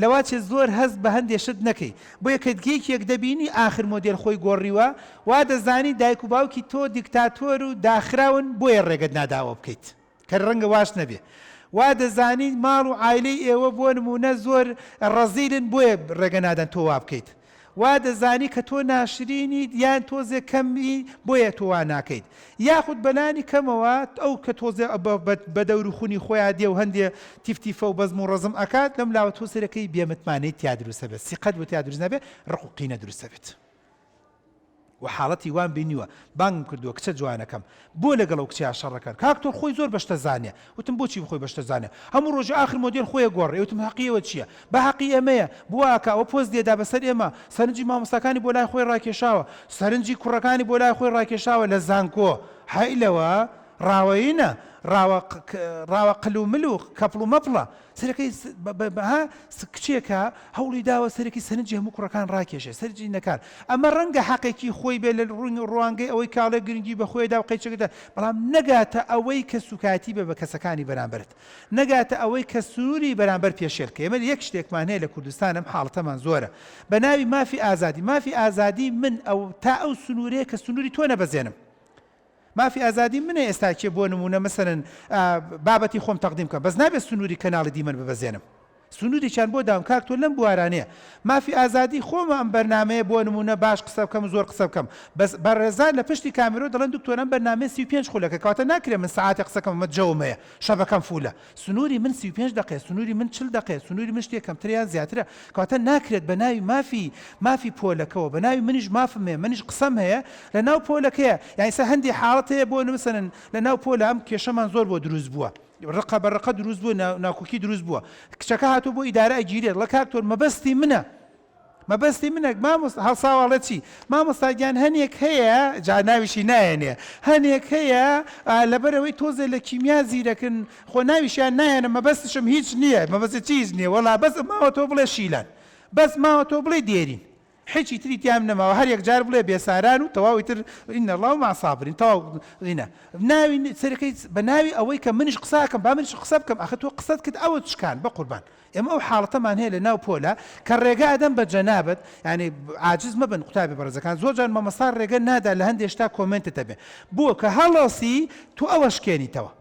لەوا چێ زۆر هەز بە هەندێشت نەکەی بۆ یەکەتگەیەک دەبینی ئاخر مۆدێل خۆی گۆڕیوە وا دەزانی دایک و باوکی تۆ دیکتاتۆر و داخراون بۆیە ڕێگەت ناداوە بکەیت کە ڕەنگە واش نەبێ. وا دەزانی ماڵ و عایلەی ئێوە بۆ نمونە زۆر ڕەزیلن بۆیە ڕێگە نادەن تۆ وا بکەیت. وا دەزانی کە تۆ ناشرینی یان تۆزێ کەمی بۆیە تۆ وا ناکەیت. یاخود بەلانی کەمەوە ئەو کە تۆزێ بە دەوروخونی خۆیان دێ و هەندێ تیفتیفە و بەزم و ڕەزم ئەکات لەم لاوە تۆ سەرەکەی بێمتمانەی تیا دروستە بێت سیقەت بۆ تیا دروست نەبێت ڕقوقینە دروستە بێت. و حاڵەتی وان بینیوە بانگم کردووە کچە جوانەکەم بۆ لەگەڵ ئەو کچیان شەڕەکەن کاکتۆر خۆی زۆر بەشتە زانێ وتم بۆچی بخۆی بەشتە زانێ هەموو ڕۆژە ئاخر مۆدێل خۆیە گۆڕێ وتم حەقیەوە چییە بە حەقی ئێمەیە بواکە ئەوە پۆست دێدا بەسەر ئێمە سەرنجی مامۆستاکانی بۆ لای خۆی ڕاکێشاوە سەرنجی کوڕەکانی بۆ لای خۆی ڕاکێشاوە لە زانکۆ هەیلەوە ڕاوەیینە ڕاوە قل و مل و کەپڵ و مەپڵە سەرەکەی کچێکە هەوڵی داوە سەرەکی سەرنجی هەموو کوڕەکان ڕاکێشێ سەرنجی نەکار ئەمە ڕەنگە حەقێکی خۆی بێ لە ڕوانگەی ئەوەی کاڵێ گرنگی بە خۆیدا و قەیچەکەدا بەڵام نەگاتە ئەوەی کە سوکاتی بە کەسەکانی بەرامبرت نەگاتە ئەوەی کە سنووری بەرامبەر پێشێلکە ئێمە یەک شتێکمان هەیە لە کوردستان ئەم حاڵەتەمان زۆرە بە ناوی مافی ئازادی من ئەو تا ئەو سنوورەیە کە سنووری تۆ نەبەزێنم مافی ئازادی منە ئێستاکێ بۆ نمونە مەسەرەن بابەتی خۆم تەقدیم کەم بەس نابێت سنووری کەناڵی دیمەن ببەزێنم سنووریان بۆ داوم کاک تۆ لەم بوارانەیە مافی ئازادی خۆمە ئەم بەرنامەیە بۆ نمونە باش قسە بکەم زۆر قسە بکەم بەس بەڕێزان لە پشتی کامێرۆ دەڵێن دکتۆرم بەرنامە 35 خولەکە کاتە ناکرێ من ساعتی قسەکەم مە جەومەیە شەبەکەم فولە سنووری من 35 دقیقە سنووری من 40 دقیقە سنووری من شتێکم تریان زیاترە کاتە ناکرێت بە ناوی مافی پۆلەکەەوە بە ناوی منیش مافم هەیە منیش قسەم هەیە لە ناو پۆلەکەیە یعنی سە هەندی حاڵەت هەیە بۆ نمسەن لە ناو پۆلە ئەم کێشەمان زۆر بۆ دروست بووە ڕقە بەڕقە دروست بووە ناکوکی دروست بووە کچەکە هاتوو بۆ ئیدارە ئەگیرێت لە کاکتۆر مەبەستی منە هەڵساواڵە چی مامۆستاگیان هەنێک هەیە جا ناویشی نایەنێ هەنێک هەیە لەبەرەوەی تۆزێ لە کیمیا زیرەکن خۆ ناویشیان نایەنە مەبەستشم هیچ نییە مەبەستی چیز نییە وەڵا بەس ماوە تۆ بڵێ شیلان بەس ماوە تۆ بڵێ دێرین هیچی تری تیام نەماوە هەر یەکجار بڵێ بێساران و تەواوی تر ئینە الله مع سابرین تەواو ئینە ناوی سەرەکەی بە ناوی ئەوەی کە منیش قساکەم با منیش قسە بکەم ئەخە تۆ قسەت کرد ئەوە چکان بە قوربان ئێمە ئەو حاڵەتەمان هەیە لە ناو پۆلە کە ڕێگە ئەدەم بە جەنابەت یعنی عاجز مەبن قوتابی بەڕێزەکان زۆر جار مامۆستا ڕێگە نادا لە هەندێک شتا کۆمنتت هەبێ بووە کە هەڵەسی تۆ ئەوە شکێنیتەوە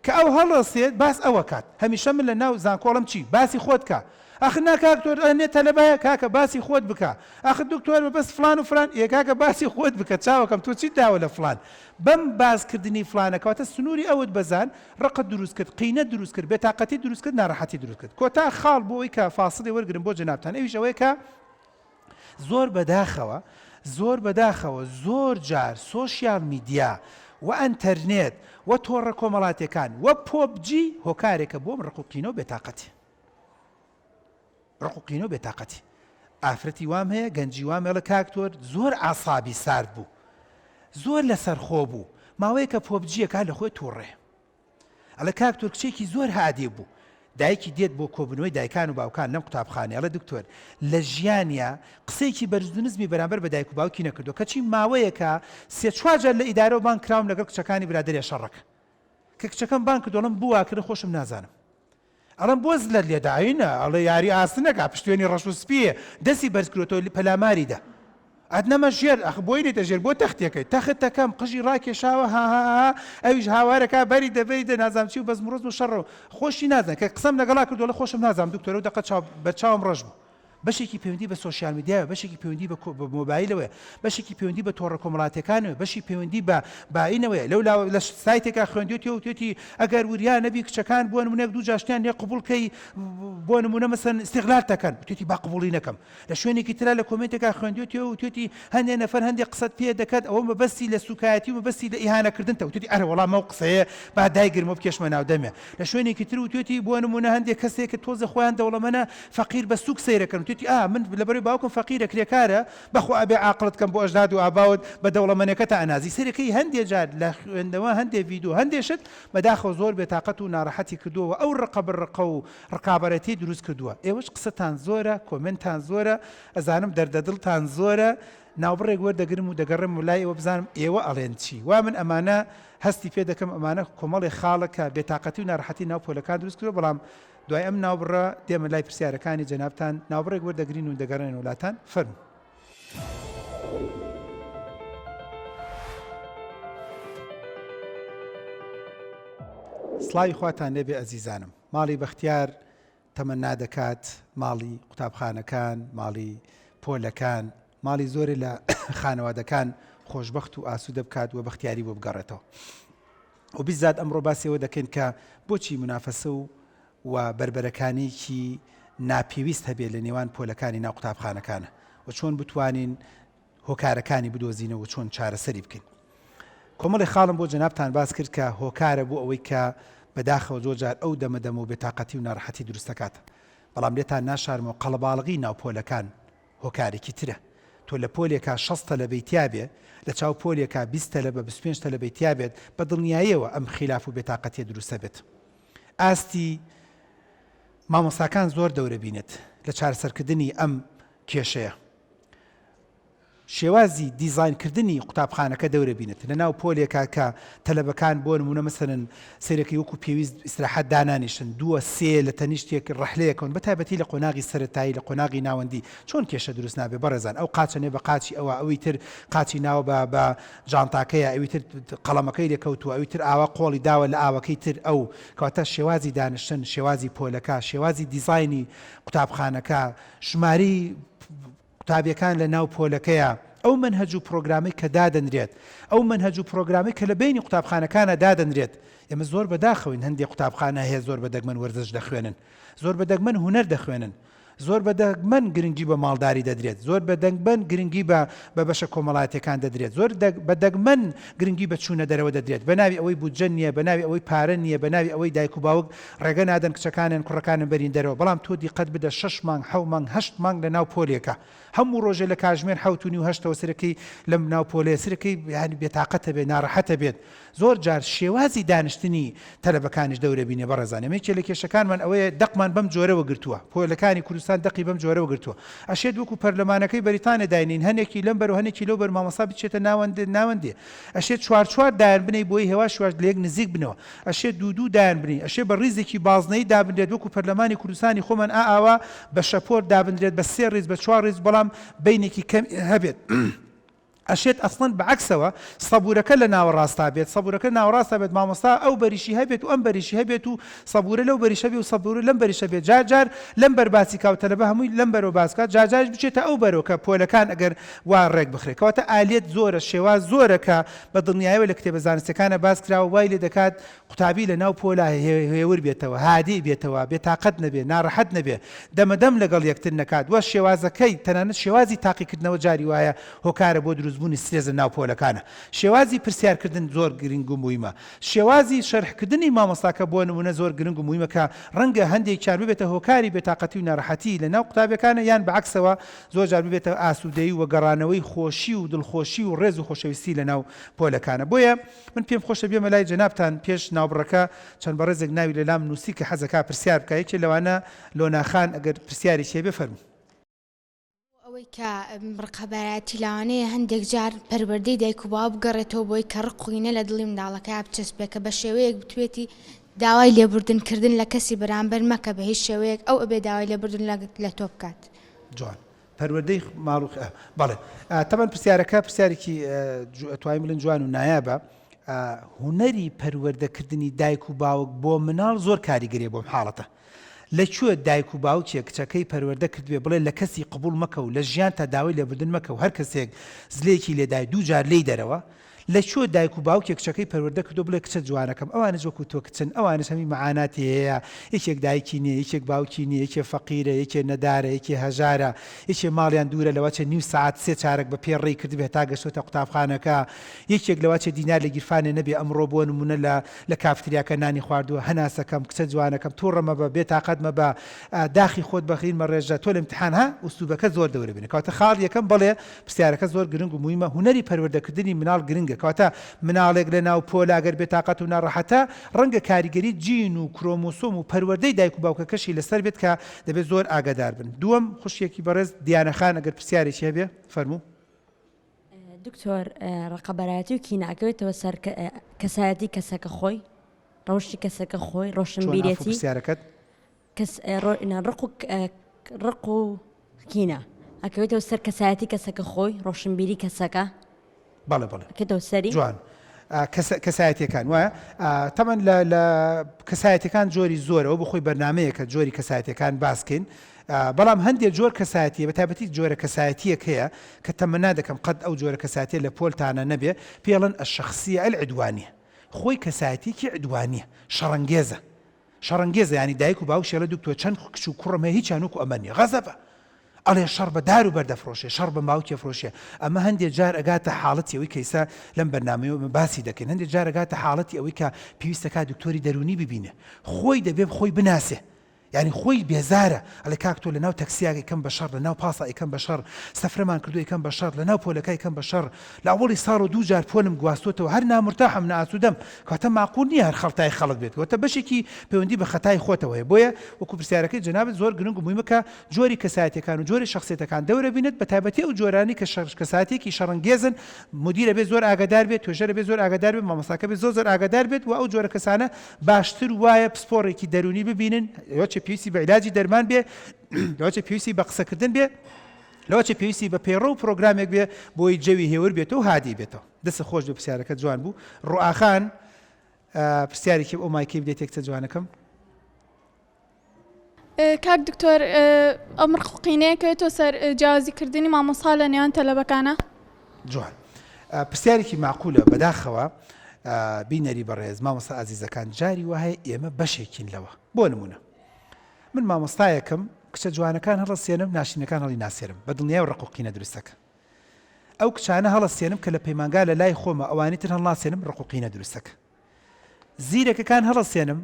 کە ئەو هەڵەسێت باس ئەوە کات هەمیشە من لە ناو زانکۆڵم چی باسی خۆت کە ئەخ ناکاکتۆر ئەنێ تەلەبایە کاکە باسی خۆت بکە ئەخ دکتۆر بەس فلان و فلان کاکە باسی خۆت بکە چاوەکەم تۆ چی داوە لە فلان بەم بازکردنی فلانەکەواتە سنووری ئەوت بەزان ڕقت دروست کرد قینە دروست کرد بێتاقەتی دروست کرد ناڕەحەتی دروست کرد کۆتا خاڵ بۆ ئەوەی کە فاسڵی وەرگرم بۆ جەنابتان ئەویش ئەوەیە کە زۆر بەداخەوە زۆر جار سۆشیال میدیا و ئەنتەرنێت و تۆڕە کۆمەڵاتەکان و پۆبجی هۆکارێکە بۆم ڕقوقینە و بێتاقەتی ڕقوقینە و بێتاقەتی ئافرەتی وام هەیە گەنجی وام هەیە لە کاکتۆر زۆر ئاسابی سارد بوو زۆر لەسەر خۆ بوو ماوەیە کە پۆبجیەکە لە خۆی تووڕێ ئەلە کاکتۆر کچێکی زۆر هادێ بوو دایکی دێت بۆ کۆبنەوەی دایکان و باوکان نەم قوتابخانەیە ئەڵێ دکتۆر لە ژیانیا قسەیەکی بەرزنزمی بەرامبەر بە دایک و باوکی نەکردو کەچی ماوەیەکە سێ چوارجار لە ئیدارە و بان کراوم لەگەڵ کچەکانی برادەریە شەڕەکە کە کچەکەم بان کردوڵم بوواکردە خۆشم نازانم ئەڵم بۆز لە لێداینە ئەڵێ یاری ئاسنەکە پشتێنی ڕەش و سپیە دەستی بەرزکرێتەوە پەلاماریدا ئەدنەمە ژێر ئەخ بۆی نێتە ژێر بۆ تەختێکەکەی تەختەکەم قژی ڕاکێشاوە ها ئەویش هاوارەکە بەری دەبەری نازام چی و بەزم ڕۆز و شەڕ و خۆشی نازان کە قسەم لەگەڵا کردو لە خۆشم نازام دکتۆر و دەقە بە چاوم ڕەش بوو بەشێکی پەیوەندی بە سوۆسیال میدیاوە، بەشێکی پەیوەندی بە مۆبایلەوەی، بەشێکی پەیوەندی بە تۆڕە کۆمەڵاتەکانەوە، بەشی پەیوەندی بە باینەوەی لە سایتێکا خوێندوێتی و توێتی ئەگەر وریان نەبی کچەکان بۆ نمونە دوو جاشتیان لێ قبوڵکەی بۆ نمونە مەسەن استیغلال دەکەن توێتی با قبوڵی نەکەم لە شوێنێکی ترا لە کۆمنتێکا خوێندوێتی و توێتی هەندێک نەفەر هەندێک قسەت پێ دەکات ئەوە مەبەستی لە سوکایەتی و مەبەستی لە ئیهانەکردنتەوە توێتی ئەرە وەڵام ئەو قسەیە با دایگرمە بکێشمە ناو دەمێ لە شوێنێکی تر و توێتی بۆ نمونە هەندێک کەسێک تۆزە خۆیان دەوڵەمەنە فەقیر بە سوک سەیرەکەن توێتی من لەبەرەوەی باوکم فەقیرە کرێکارە بەخوا ئەبێ عاقڵت کەم بۆ ئەژداد و ئاباوت بە دەوڵەمەنەکەتە ئەنازی سەرەکەی هەندێک جار لە خوێندنەوە هەندێک ڤیدیۆ هەندێشت بەداخەوە زۆر بێتاقەت و ناڕەحەتی کردووە ئەو ڕقە بڕقە و ڕقابەتی دروست کردووە ئێوەش قسەتان زۆرە کۆمنتان زۆرە ئەزانم دەردەدڵتان زۆرە ناوبڕێک وەردەگرم و دەگەڕم و لای ئێوە بزانم ئێوە ئەڵێن چی وا من ئەمانە هەستی پێ دەکەم ئەمانە کۆمەڵی خاڵەکە بێتاقەتی و ناڕەحەتی ناو پۆلەکان دروست کردووە بەڵام دوای ئەم ناوبڕە دێمە لای پرسیارەکانی جەنابتان ناوبڕێک وەردەگرین و دەگەڕێن وڵاتان فەرموو. سڵاوی خواتان لێبێ ئەزیزانم ماڵی بەختیار تەمەنا دەکات ماڵی قوتابخانەکان ماڵی پۆلەکان ماڵی زۆری لە خانەوادەکان خۆشببخت و ئاسوودە بکات و بەختیاری بۆ بگەڕێتەوە و بیزات ئەمڕۆ باسیەوە دەکەین کە بۆچی منافەسە و بربەرەکانێکی ناپێویست هەبێت لە نێوان پۆلەکانی ناو قوتابخانەکانە و چۆن بتوانین هۆکارەکانی بدۆزینەوە و چۆن چارەسەری بکەین. کۆمەڵی خاڵم بۆ جەنابتان باس کرد کە هۆکارە بۆ ئەوەی کە بەداخەوە زۆرجار ئەو دەمەدەمە و بێتاقەتی و ناڕەحەتی دروست دەکاتە بەڵام لێتان ناشارمەوە قەڵەباڵغی ناو پۆلەکان هۆکارێکی ترە تۆ لە پۆلێکا 6 لە بەیتیا بێ لە چاو پۆلێکا 20 لە بە 25 لە بەیتیا بێت بە دڵنیاییەوە ئەم خلاف و بێتاقەتی دروستە بێت. ئاستی مامۆساکان زۆر دەورە بینێت لە چارەسەرکردنی ئەم کێشەیە شێوازی دیزاینکردنی قوتابخانەکە دەورە بینێت لە ناو پۆلێکا کە تەلەبەکان بۆ نمونە مەسەرن سەرەکەی وەکو پێویست ئیستراحەت دانانیشن دووە سێ لە تەنیشتێک ڕەحلەیەکەون بەتایبەتی لە قۆناغی سەرەتایی لە قۆناغی ناوەندی چۆن کێشە دروست نابێ بەڕێزان ئەو قاچەنێ بە قاچی ئەوە ئەوی تر قاچی ناوە بە جانتاکەیە ئەوی تر قەڵەمەکەی لێکەوتووە ئەوی تر ئاوا قۆڵی داوە لە ئاوەکەی تر ئەو کەواتە شێوازی دانیشتن شێوازی پۆلەکە شێوازی دیزاینی قوتابخانەکە ژماری قوتابیەکان لە ناو پۆلەکەیە ئەو منهەج و پرۆگرامی کە دادەنرێت ئەو منهەج و پرۆگرامی کە لە بینی قوتابخانەکانە دادەنرێت ئێمە زۆر بەداخەوین هەندێک قوتابخانە هەیە زۆر بەدەگمەن وەرزش دەخوێنن زۆر بەدەگمەن هونەر دەخوێنن زۆر بەدەگمەن گرنگی بە ماڵداری دەدرێت زۆر بەدەگمەن گرنگی بە بەشە کۆمەڵاتیەکان دەدرێت زۆر بەدەگمەن گرنگی بە چوونە دەرەوە دەدرێت بە ناوی ئەوەی بودجە نییە بە ناوی ئەوەی پارە نییە بە ناوی ئەوەی دایک و باوک ڕێگە نادەن کچەکانیان کوڕەکانن بەرین دەرەوە بەڵام تۆ دیقەت بدە 6 مانگ 7 مانگ 8 مانگ لە ناو پۆلێکە هەموو ڕۆژێ لە کاتژمێر 7:30 سەرەکەی لەم ناو پۆلێ سەرەکەی یعنی بێتاقەتە بێت ناڕەحەتە بێت زۆر جار شێوازی دانیشتنی تەلەبەکانیش دەورە بینێ بەڕێزان ئەمەیەکێ لە کێشەکانمان ئەوەیە دەقمان بەم جۆرەوە گرتووە پۆلەکانی کوردستان دەقی بەم جۆرەوە گرتووە ئەشێت وەکو پەرلەمانەکەی بەریتانیا داینین هەنێکی لەم بەر و هەنێکی لەو بەر مامۆستا بچێتە ناوەندێ ئەشێت چوار دایان بنەی بۆی هێوا شوار لە یەک نزیک بنەوە ئەشێت دوو دایان بنی ئەشێ بە ڕیزێکی بازنەی دابنرێت وەکو پەرلەمانی کوردستانی خۆمان ئاوا بە شەپۆر دابنرێت بە 3 ڕیز بە 4 ڕیز بەڵام بینێکی کەم هەبێت ئەشێت ئەسڵەن بەعکسەوە سەبورەکە لە ناوەڕاستا بێت سەبورەکە ناوەڕاستە بێت مامۆستا ئەو بەریشی هەبێت و ئەم بەریشی هەبێت و سەبورە لەو بەریشە بێت و سەبورە لەم بەریشە بێت جار لەم بەرباسی کاوتەلەبە هەمووی لەم بەرەوە باسکات جاجاش بچێتە ئەو بەرەوە کە پۆلەکان ئەگەر وا ڕێک بخرێت کەواتە ئالێت زۆرە شێواز زۆرە کە بە دڵنیاییەوە لە کتێبە زانستیەکانە باس کراوە وای لێ دەکات قوتابی لە ناو پۆلا هێور بێتەوە هادی بێتەوە بێتاقەت نەبێ ناڕەحەت نەبێ دەمەدەم لەگەڵ یەکتر نەکات وە شێوازەکەی تەنانەت شێوازی تاقیکردنەوە جاری وایە هۆکارە بۆ دروستبوونی سرێزە ناو پۆلەکانە شێوازی پرسیارکردن زۆر گرنگ و مویمە شێوازی شەرحکردنی مامۆستاکە بۆ نمونە زۆر گرنگ و مویمە کە ڕەنگە هەندێک چار ببێتە هۆکاری بێتاقەتی و ناڕەحەتی لە ناو قوتابیەکانە یان بەعکسەوە زۆر جار ببێتە ئاسوودەیی و گەڕانەوەی خۆشی و دڵخۆشی و ڕێز و خۆشەویستی لە ناو پۆلەکانە بۆیە من پێم خۆشە بێمە لای جەنابتان پێش ناوبڕەکە چەند بەڕێزێک ناوی لەلام نووسی کە حەزەکە پرسیار بکە یەکێ لەوانە لۆناخان ئەگەر پرسیاری چێ بفەرموو ئەوەی کە ڕقەبەتی لاوانەیە هەندێک جار پەروەردەی دایک و باو بگەڕێتەوە بۆی کە ڕقوینە لە دڵی منداڵەکە بچەسبێکە بە شێوەیەک بتوێتی داوای لێبوردنکردن لە کەسی بەرامبەر مەکە بە هیچ شێوەیەک ئەو ئەبێ داوای لێبوردن لە تۆ بکات جوان پەروەردەی ماڵوخ بەڵێ تەمەن پرسیارەکە پرسیارێکی توای بڵێن جوان و نایابە هونەری پەروەردەکردنی دایک و باوک بۆ مناڵ زۆر کاریگەریە بۆم حاڵەتە لەکوێ دایک و باوکێک کچەکەی پەروەردە کردوێ بڵێ لە کەسی قبول مەکە و لە ژیان تا داوای لێبوردن مەکە و هەر کەسێک زلێکی لێدای دوو جار لێی دەرەوە لەکوێ دایک و باوکێک کچەکەی پەروەردە کردو بڵێ کچە جوانەکەم ئەوانە وەکو تۆ کچن ئەوانش هەمی مەعاناتی هەیە یەکێک دایکی نییە یەکێک باوکی نییە یەکێ فەقیرە یەکێ نەدارە یەکێ هەژارە یەکێ ماڵیان دوورە لەوە چە نیو ساعت سێ چارەک بە پێ ڕێی کردبێت تا گەشتۆتە قوتابخانەکە یەکێک لەوە چە دینار لە گیرفانێ نەبێ ئەمڕۆ بۆ نمونە لە کافتریاکە نانی خواردووە هەناسەکەم کچە جوانەکەم تۆ ڕەمە بە بێتاقەت مەبە داخی خۆت بەخین مەڕێژە تۆ لە امتحان ها ئوستوبەکە زۆر دەورە بێنێ کەواتە خاڵ یەکەم بڵێ پرسیارەکە زۆر گرنگ و موهیمە هونەری پەروەردەکردنی مناڵ گرنگە کەواتە مناڵێک لە ناو پۆلا ئەگەر بێتاقەت و ناڕەحەتە ڕەنگە کاریگەری جین و کرۆمۆسۆم و پەروەردەی دایک و باوکەکەشی لەسەر بێت کە دەبێت زۆر ئاگادار بن. دووەم خوشیەکی بەڕێز دیانەخان ئەگەر پرسیارێکی هەبێ فەرموو. دکتۆر ڕقەبەرایەتی و کیناکەوێتەوە سەر کەسایەتی کەسەکە خۆی ڕەوشی کەسەکە خۆی ڕۆشنبیرێتی پرسیارەکەت ڕق و کینە ئەکەوێتەوە سەر کەسایەتی کەسەکە خۆی ڕۆشنبیری کەسەکە بەڵێ بڵێ ئەکەوێتەوە سەری جوان کەسایەتیەکان وایە تەمەن لە کەسایەتەکان جۆری زۆرەوە بخۆی بەرنمەیەکە جۆری کەسایەتەکان باسکەین بەڵام هەندێک جۆر کەسایەتیە بە تایبەتی جۆرە کەسایەتیەک هەیە کە تەمەنا دەکەم قەت ئەو جۆرە کەسایەتیە لە پۆلتانە نەبێ پێڵەن ئەشەخسیە العدوانیە خۆی کەسایەتیەکی عدوانیە شەڕەنگێزە ینی دایک و باوکشێ لە دوکتۆر چەند کچ و کوڕم هەیە هیچیان وەکو ئەمە نیە غەزەبە ئەڵێ شەڕ بە دار و بەردەفرۆشێ شەڕ بە باوکێ فرۆشێ ئەمە هەندێک جار ئەگاتە حاڵەتی ئەوەی کەیسا لەم بەرنامەیەوە باسی دەکەین هەندێک جار ئەگاتە حاڵەتی ئەوەی کە پێویستەکە دکتۆری دەرونی ببینێ خۆی دەبێ خۆی بناسێ یعنی خۆی بێزارە ئەڵێ کاک تۆ لە ناو تەکسیاک ئەیکەم بە شەڕ لە ناو پاسا ئەیکەم بە شەڕ سەفرەمان کردو ئەیکەم بە شەڕ لە ناو پۆلەکە ئەیکەم بە شەڕ لە ئەوڵی ساڵ و دوو جار پۆلم گواستۆتەوە هەر نامرتاحم نەئاسوودەم کەواتە معقول نییە هەر خەڵتای خەڵک بێت کەواتە بەشێکی پەیوەندی بە خەتای خۆتەوە هەیە بۆیە وەکو پرسیارەکەی جەنابەت زۆر گرنگ و موهیمە کە جۆری کەسایەتیەکان و جۆری شەخسیەتەکان دەورە بینێت بە تایبەتی ئەو جۆرانی کە کەسایەتێکی شەڕەنگێزن مدیرە بێت زۆر ئاگادار بێت توێژەرە بێت زۆر ئاگادار بێت مامۆستاکە بێت زۆر ئاگادار بێت و ئەو جۆرە کەسانە باشتر وایە پسپۆڕێکی دەرونی ببینن یۆچە پێویستی بە عیلاجی دەرمان بێ لەوەچە پێویستی بە قسەکردن بێ لەوەچە پێویستی بە پەیڕە و پرۆگرامێک بێ بۆی جەوی هێور بێتەوە و هادی بێتەوە دەستە خۆش بە پرسیارەکە جوان بوو ڕوئاخان پرسیارێکی ئەو مایکەی بدێت یەکچە جوانەکەم کاک دکتۆر ئەم ڕقوقینەیەکەوێتەوە سەر جیاوازیکردنی مامۆستا لە نێوان تەلەبەکانە جوان پرسیارێکی معقولە بەداخەوە بینەری بەڕێز مامۆستا ئازیزەکان جاری وایە ئێمە بەشێکین لەوە بۆ نمونە من مامۆستایەکەم کچە جوانەکان هەڵەسێنم ناشینەکان هەڵی ناسێرم بە دڵنیای ڕقوقینە دروستەکە ئەو کچانە هەڵەسێنم کە لە پەیمانگا لە لای خۆمە ئەوانی تر هەڵناسێنم ڕقوقینە دروستەکە زیرەکەکان هەڵەسێنم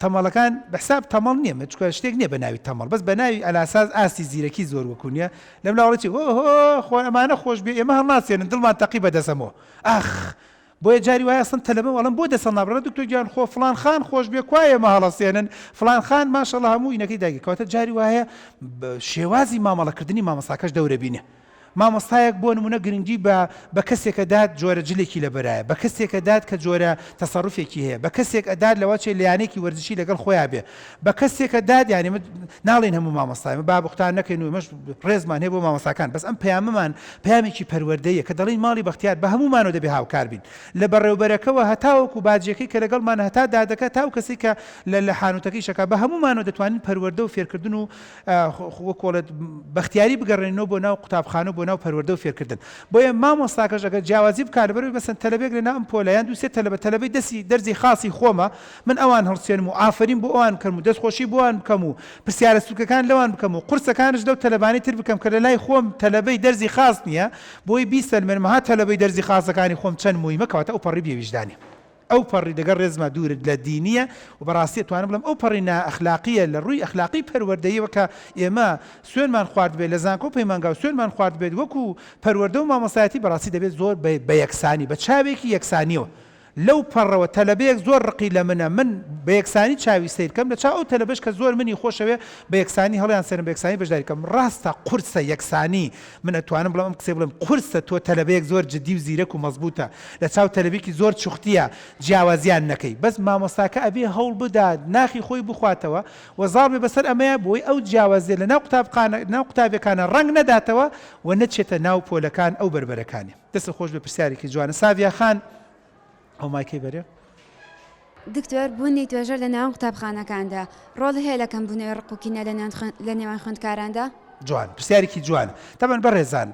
تەمەڵەکان بەحساب تەمەڵ نییە چکە شتێک نییە بە ناوی تەمەڵ بەس بە ناوی ئەلاساز ئاستی زیرەکی زۆر وەکو نییە لەم لاوەڵێکی خۆ ئەمانە خۆش بێ ئێمە هەڵناسێنن دڵمان تەقی بەدەسەمەوە ئاخ بۆیە جاری وایە ئەسڵ تەلەبە وەڵام بۆ دەسەڵ نابڕێت دکتۆر گیان خۆ فڵان خان خۆش بێ کوایە ئێمە هەڵەسێنن فڵان خان ماشەڵڵا هەموو ئینەکەی داگی کەواتە جاری وایە شێوازی مامەڵەکردنی مامۆستاکەش دەورە بینێ مامۆستایەک بۆ نمونە گرنگی بە کەسێکە داد جۆرە جلێکی لەبەرایە بە کەسێکە داد کە جۆرە تەسەڕوفێکی هەیە بە کەسێک ئەداد لەوە چێ لایەنێکی وەرزشی لەگەڵ خۆیان بێ بە کەسێکە داد یانی ناڵێن هەموو مامۆستایمە با بوختان نەکەین و مەش ڕێزمان هەیە بۆ مامۆستاکان بەس ئەم پەیامەمان پەیامێکی پەروەردەیە کە دەڵێن ماڵی بەختیار بە هەمومانەوە دەبێ هاوکار بین لە بەڕێوەبەرەکەەوە هەتاوەکو باجەکەی کە لەگەڵمان هەتا دادەکە تاو کەسی کە لە حانوتەکەی شەکە بە هەمومانەوە دەتوانین پەروەردە و فێرکردن و وەکۆڵێت بەختیاری بگەڕێنەوە بۆ ناو قوتابخانە بۆ ناو پەروەردە و فێرکردن بۆیە مامۆستاکەش ئەگەر جیاوازی بکات بەرەوەی بەسەن تەلەبێک لە ناو ئەم پۆلەیان دووسێ تەلەبەی دەرزی خاصی خۆمە من ئەوان هەڵسێنم و ئافرین بۆ ئەوان بکەم و دەستخۆشی بۆوان بکەم و پرسیارە سوکەکان لەوان بکەم و قورسەکانش لەو تەلەبانی تر بکەم کە لە لای خۆم تەلەبەی دەرزی خاص نییە بۆی بیسەلمێنمەها تەلەبەی دەرزی خاصەکانی خۆم چەند موهیمە کەواتە ئەو پەڕی بێویژدانی ئەو پەڕی دەگەڕ ڕێزمە دوورت لە دینیە و بەڕاستی توانم بڵم ئەو پەڕی نائەخلاقیە لە ڕووی ئەخلاقی پەروەردەیەوە کە ئێمە سوێنمان خوارد بێت لە زانکۆ پەیمانگا و سوێنمان خوارد بێت وەکو پەروەردە و مامۆستایەتی بەڕاستی دەبێت زۆر بە یەکسانی بە چاوێکی یەکسانیەوە لەو پەڕەوە تەلەبەیەک زۆر ڕقی لە منە من بە یەکسانی چاوی سیرکەم لە چاو ئەو تەلەبەش کە زۆر منی خۆشەوێ بە یەکسانی هەڵیان سێنم بە یەکسانی بەشداریکەم ڕاستە قورسە یەکسانی من ئەتوانم بڵم ئەم قسەی بڵم قورسە تۆ تەلەبەیەک زۆر جدی و زیرەک و مەزبوطە لە چاو تەلەبێکی زۆر چوختیە جیاوازیان نەکەی بەس مامۆستاکە ئەبێ هەوڵ بدات ناخی خۆی بخواتەوە وەزاڵ بێ بەسەر ئەمەیە بۆی ئەو جیاوازیە لە ناو قوتابەکانە ڕەنگ نەداتەوە و نەچێتە ناو پۆلەکان ئەو بربەرەکانی دەستە خۆش بە پرسیارێکی جوانە ساڤیا خان ئەو مایکەی بەرێ دکتۆر بوونی توێژەر لە ناوەن قوتابخانەکاندا ڕۆڵ هەیە لە کەمبوونەوەی ڕقوکینە لە نێوان خوێندکاراندا؟ جوان پرسیارێکی جوان تەبەن بەڕێزان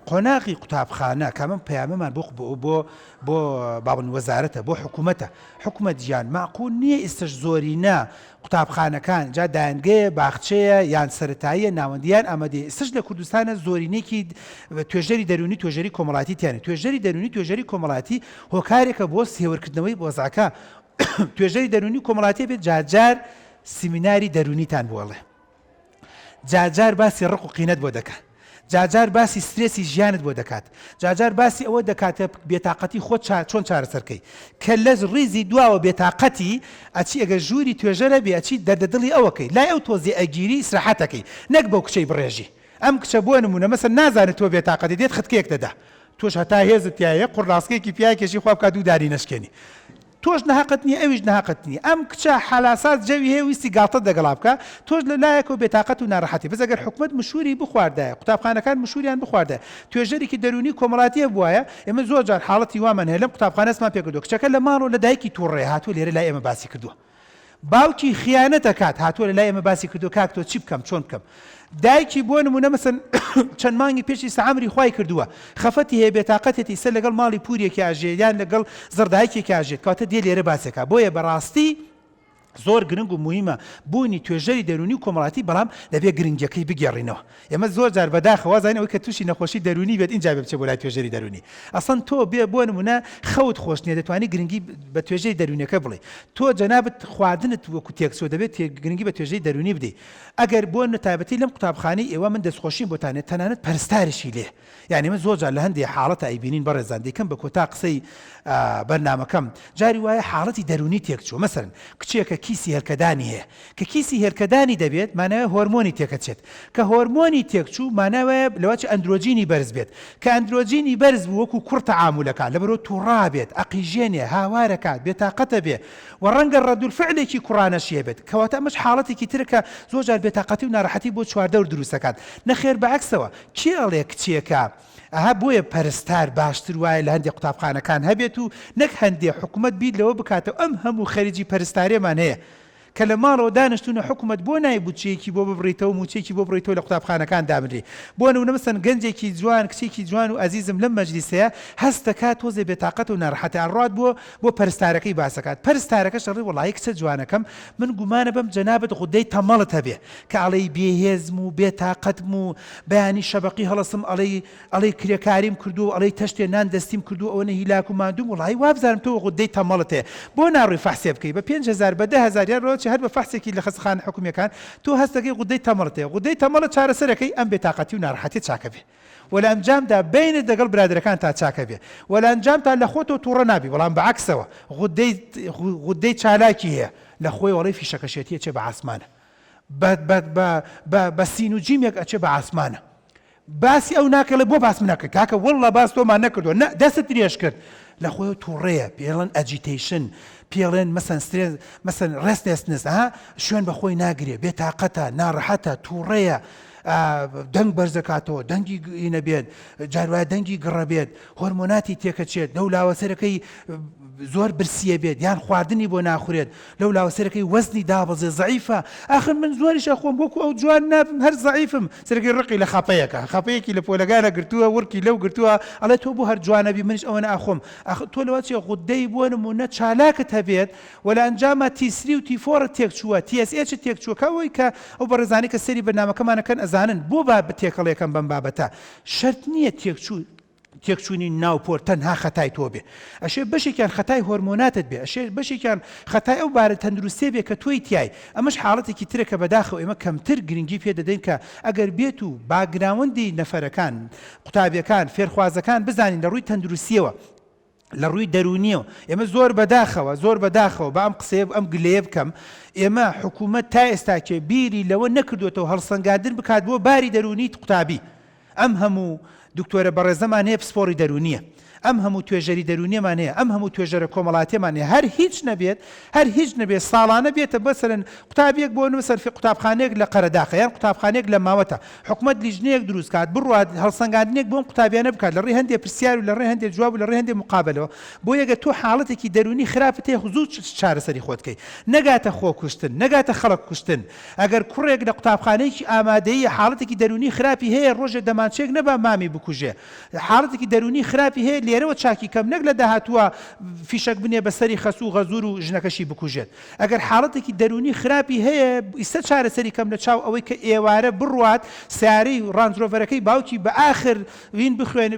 قۆناغی قوتابخانە کە من پەیامەمان بۆ بابن وەزارەتە بۆ حکوومەت گیان معقول نییە ئێستش زۆرینە قوتابخانەکان جا دایانگەیە باخچەیە یان سەرەتاییە ناوەندیان ئەمەدێ ئێستش لە کوردستانە زۆرینێکی توێژەری دەرونی توێژەری کۆمەڵاتی تیانێت توێژەری دەرونی توێژەری کۆمەڵاتی هۆکارێکە بۆ سێوەرکردنەوەی بۆزاکە توێژەری دەرونی کۆمەڵاتی بێت جارجار سیمیناری دەرونیتان بۆڵێ جارجار باسی ڕق و قینەت بۆ دەکات جارجار باسی سترێسی ژیانت بۆ دەکات جارجار باسی ئەوە دەکاتە بێتاقەتی خۆ چۆن چارەسەرکەی کە لەز ڕیزی دواوە بێتاقەتی ئەچی ئەگەر ژووری توێژەرە بێ ئەچی دەردەدڵی ئەوەکەی لای ئەو تۆزی ئەگیری ئیسراحەتەکەی نەک بەو کچەی بڕێژی ئەم کچە بۆ نمونە مەسەن نازانێت تۆ بێتاقەتی دێت خەتکێک دەدا تۆش هەتا هێزت تایە قوڕاستکێکی پیاکێشی خواب بکات دووداری نەشکێنی تۆش نەهاقت نییە ئەویش نەهاقت نییە ئەم کچە حالاسات جەوی هەیە ویستی گاڵتە دەگەڵا بکە تۆش لە لایەکەوە بێتاقەت و ناڕەحەتی بەس ئەگەر حکومەت مشوری بخواردایە قوتابخانەکان مشوریان بخواردە توێژەرێکی دەرونی کۆمەڵاتیە بووایە ئێمە زۆر جار حاڵەتی وامان هەیە لەم قوتابخانەسمان پێکردووە کچەکە لە ماڵەوە لە دایکی تووڕێ هاتووە لێرە لای ئێمە باسی کردووە باوکی خیانەت دەکات هاتووە لە لای ئێمە باسی کردو کاک تۆ چی بکەم چۆن بکەم دایکی بۆ نمونە مەسەن چەند مانگی پێشی سەعامری خوای کردووە خەفەتی هەیە بێتاقەتێتی سەر لەگەڵ ماڵی پورێکی ئاژێت یان لەگەڵ زەردایکێکی ئاژێت کاتە دێ لێرە باسێکە بۆیە بەڕاستی زۆر گرنگ و مهمە بوونی توێژەری دەرونی و کۆمەڵاتی بەڵام دەبێ گرنگەکەی بگێڕینەوە ئێمە زۆر جار بەداخەوە زانین ئەوەی کە تووشی نەخۆشی دەرونی بێت اینجا بچێت بۆ لای توێژەری دەرونی ئەسڵەن تۆ بێ بۆ نمونە خەوت خۆش نییە دەتوانانی گرنگی بە توێژەی دەرونیەکە بڵێ تۆ جەنابەت خواردنت وەکو تێکسۆ دەبێت گرنگی بە توێژەی دەرونی بدەی ئەگەر بۆ نەتایبەتی لەم قوتابخانەی ئێوە من دەستخۆشیم بۆتانێت تەنانەت پەرستاریشی لێ یعنی من زۆر جار لە هەندێک حاڵەتە ئەیبینین بەڕێزان دەیکەم بە کۆتا قسەی بەرنامەکەم جاری وایە حاڵەتی دەرونی تێکچوو مەسەرن کچێکە کیسی هێرکەدانی هەیە کە کیسی هێرکەدانی دەبێت مانەوە هۆرمۆنی تێکەچێت کە هۆرمۆنی تێکچوو مانەوەیە لەوەی ئەندرۆجینی بەرز بێت کە ئەندرۆجینی بەرز بوو وەکو کوڕ تەعامولەکە لەبەرەوە تووڕا بێت ئەقیژێنێ هاوارەکات بێتاقەتە بێ و ڕەنگە ڕەدولفعلێکی کوڕانەشیە بێت کەواتە ئەمەش حاڵەتێکی ترکە زۆر جار بێتاقەتی و ناڕەحەتی بۆ چواردەور دروستەکات نەخێر بەعەکسەوە کێ ئەڵێ کچێکە ئەها بۆیە پەرستار باشتر وایە لە هەندێک قوتابخانەکان هەبێت و نەک هەندێک حکوومەت بیر لەوە بکاتەوە ئەم هەموو خەریجی پەرستارێمان هەیە کە لە ماڵەوە دانیشتونە حکوومەت بۆ نای بچێکی بۆ ببڕیتەوە موچێکی بۆ بڕیتەوە لە قوتابخانەکان دامرێ بۆ نمونە مەسەن گەنجێکی جوان کچێکی جوان و ئەزیزم لەم مەجلیسەیە هەست دەکات تۆزێ بێتاقەت و ناڕەحەتیان ڕات بۆ پەرستارەکەی باسەکات پەرستارەکەش دەڵێ وەڵای کچە جوانەکەم من گومانە بەم جەنابەت غودەی تەمەڵت هەبێ کە ئەڵەی بێهێزم و بێتاقەتم و بەیانی شەبەقی هەڵەسم ئەڵەی کرێکاریم کردو ئەڵەی تەشتێ نان دەستیم کردو ئەوە هیلاک و ماندوم وڵای وابزانم تۆ غودەی تەمەڵت هەیە بۆ ناڕووی فەحسێ بکەی بە 5,000 بە 10,000 یان ڕۆچی هەر بە فەحسێکی لە خەستخانە حکوومیەکان تۆ هەستەکەی غودەی تەمەڵت هەیە غودەی تەمەڵت چارەسەرەکەی ئەم بێتاقەتی و ناڕەحەتی چاکە بێ وەلا ئەنجامدا بینت دەگەڵ برادرەکان تا چاکە بێ وەلا ئەنجامتا لە خۆتۆ تووڕە نابی بەڵام بەعەکسەوە غودەی چالاکی هەیە لە خۆی وەڵی فیشەکەشێتیە چێ بە ئاسمانە بە سین و جیمێک ئەچێ بە ئاسمانە باسی ئەو ناکەڵێ بۆ باسم نەکرد کاکە وەڵڵا باس تۆمان نەکردووە دەست درێژ کرد لە خۆی تووڕەیە پێڵەن ئەجیتیشن پێڵێن مەسەن سترێس مەسەن ڕێستێسنس شوێن بە خۆی ناگرێ بێتاقەتە ناڕەحەتە تووڕەیە دەنگ بەرزەکاتەوە دەنگی ئینە بێت جاروایە دەنگی گڕە بێت هۆرمۆناتی تێکەچێت لەو لاوەسەرەکەی زۆر برسیە بێت یان خواردنی بۆ ناخورێت لەو لاوەسەرەکەی وەزنی دابەزێ زەعیفە ئاخر من زۆریش ئەخۆم بۆکو ئەو جوان نابم هەر زەعیفم سەرەکەی ڕقی لە خاپەیەکی لە پۆلەگانە گرتووە وەرکی لەو گرتووە ئەڵێ تۆ بۆ هەر جوانەبی منش ئەوەنە ئاخۆم تۆ لەوە چێ غودەی بۆ نمونە چالاکت هەبێت وەلا ئەنجامە تیسری و تیفۆرت تێکچووە TSH تێکچووەکەوەی کە ئەو بەڕێزانی کە سەری بەرنامەکەمانەکەن ئەزانن بۆ تێکەڵێکم بەم بابەتە شەرت نییە تێکچوونی ناوپۆر تەنها خەتای تۆ بێ ئەشێ بەشێکیان خەتای هۆرمۆناتت بێ ئەشێ بەشێکیان خەتای ئەو بارە تەندروستێ بێ کە تۆی تیای ئەمەش حاڵەتێکی ترە کە بەداخەوە ئێمە کەمتر گرنگی پێ دەدەین کە ئەگەر بێت و باگراوندی نەفەرەکان قوتابیەکان فێرخوازەکان بزانین لە ڕووی تەندروستیەوە لە ڕووی دەرونیەوە ئێمە زۆر بەداخەوە بە ئەم قسەیە ئەم گلەیە بکەم ئێمە حکوومەت تا ئێستاکێ بیری لەوە نەکردوێتەوە هەڵسەنگاندن بکات بۆ باری دەرونی قوتابی ئەم هەموو دکتۆرە بەڕێزەمان هەیە پسپۆڕی دەرونیە ئەم هەموو توێژەری دەرونیەمان هەیە ئەم هەموو توێژەرە کۆمەڵاتیەمان هەیە هەر هیچ نەبێت ساڵانە بێتە بەسەرن قوتابێک بۆ نووسەر قوتابخانەیەک لە قەرەداخە یان قوتابخانەیەک لە ماوەتە حکومەت لیژنەیەک دروست کات بڕوات هەڵسەنگاندنێک بۆم قوتابیانە بکات لە ڕێی هەندێک پرسیار و لە ڕێی هەندێک جواب و لە ڕێی هەندێک مقابلەوە بۆ یەگە تۆ حاڵەتێکی دەرونی خراپت هەیە زوو چارەسەری خۆت بکەیت نەگاتە خۆ کوشتن نەگاتە خەڵک کوشتن ئەگەر کوڕێک لە قوتابخانەیەکی ئامادەیە حاڵەتێکی دەرونی خراپی هەیە ڕۆژێ دەمانچێک نەبا مامی بکوژێ حاڵەتێکی دەرونی خراپی هەیە لێرەوە چاکی کەم نەک لە داهاتووە فیشک بنێ بەسەری خەسوو و غەزور و ژنەکەشی بکوژێت ئەگەر حاڵەتێکی دەرونی خراپی هەیە ئیستا چارەسەری کەم لە چاو ئەوەی کە ئێوارە بڕوات سیارەی ڕانجۆڤەرەکەی باوکی بە ئاخر وین بخوێن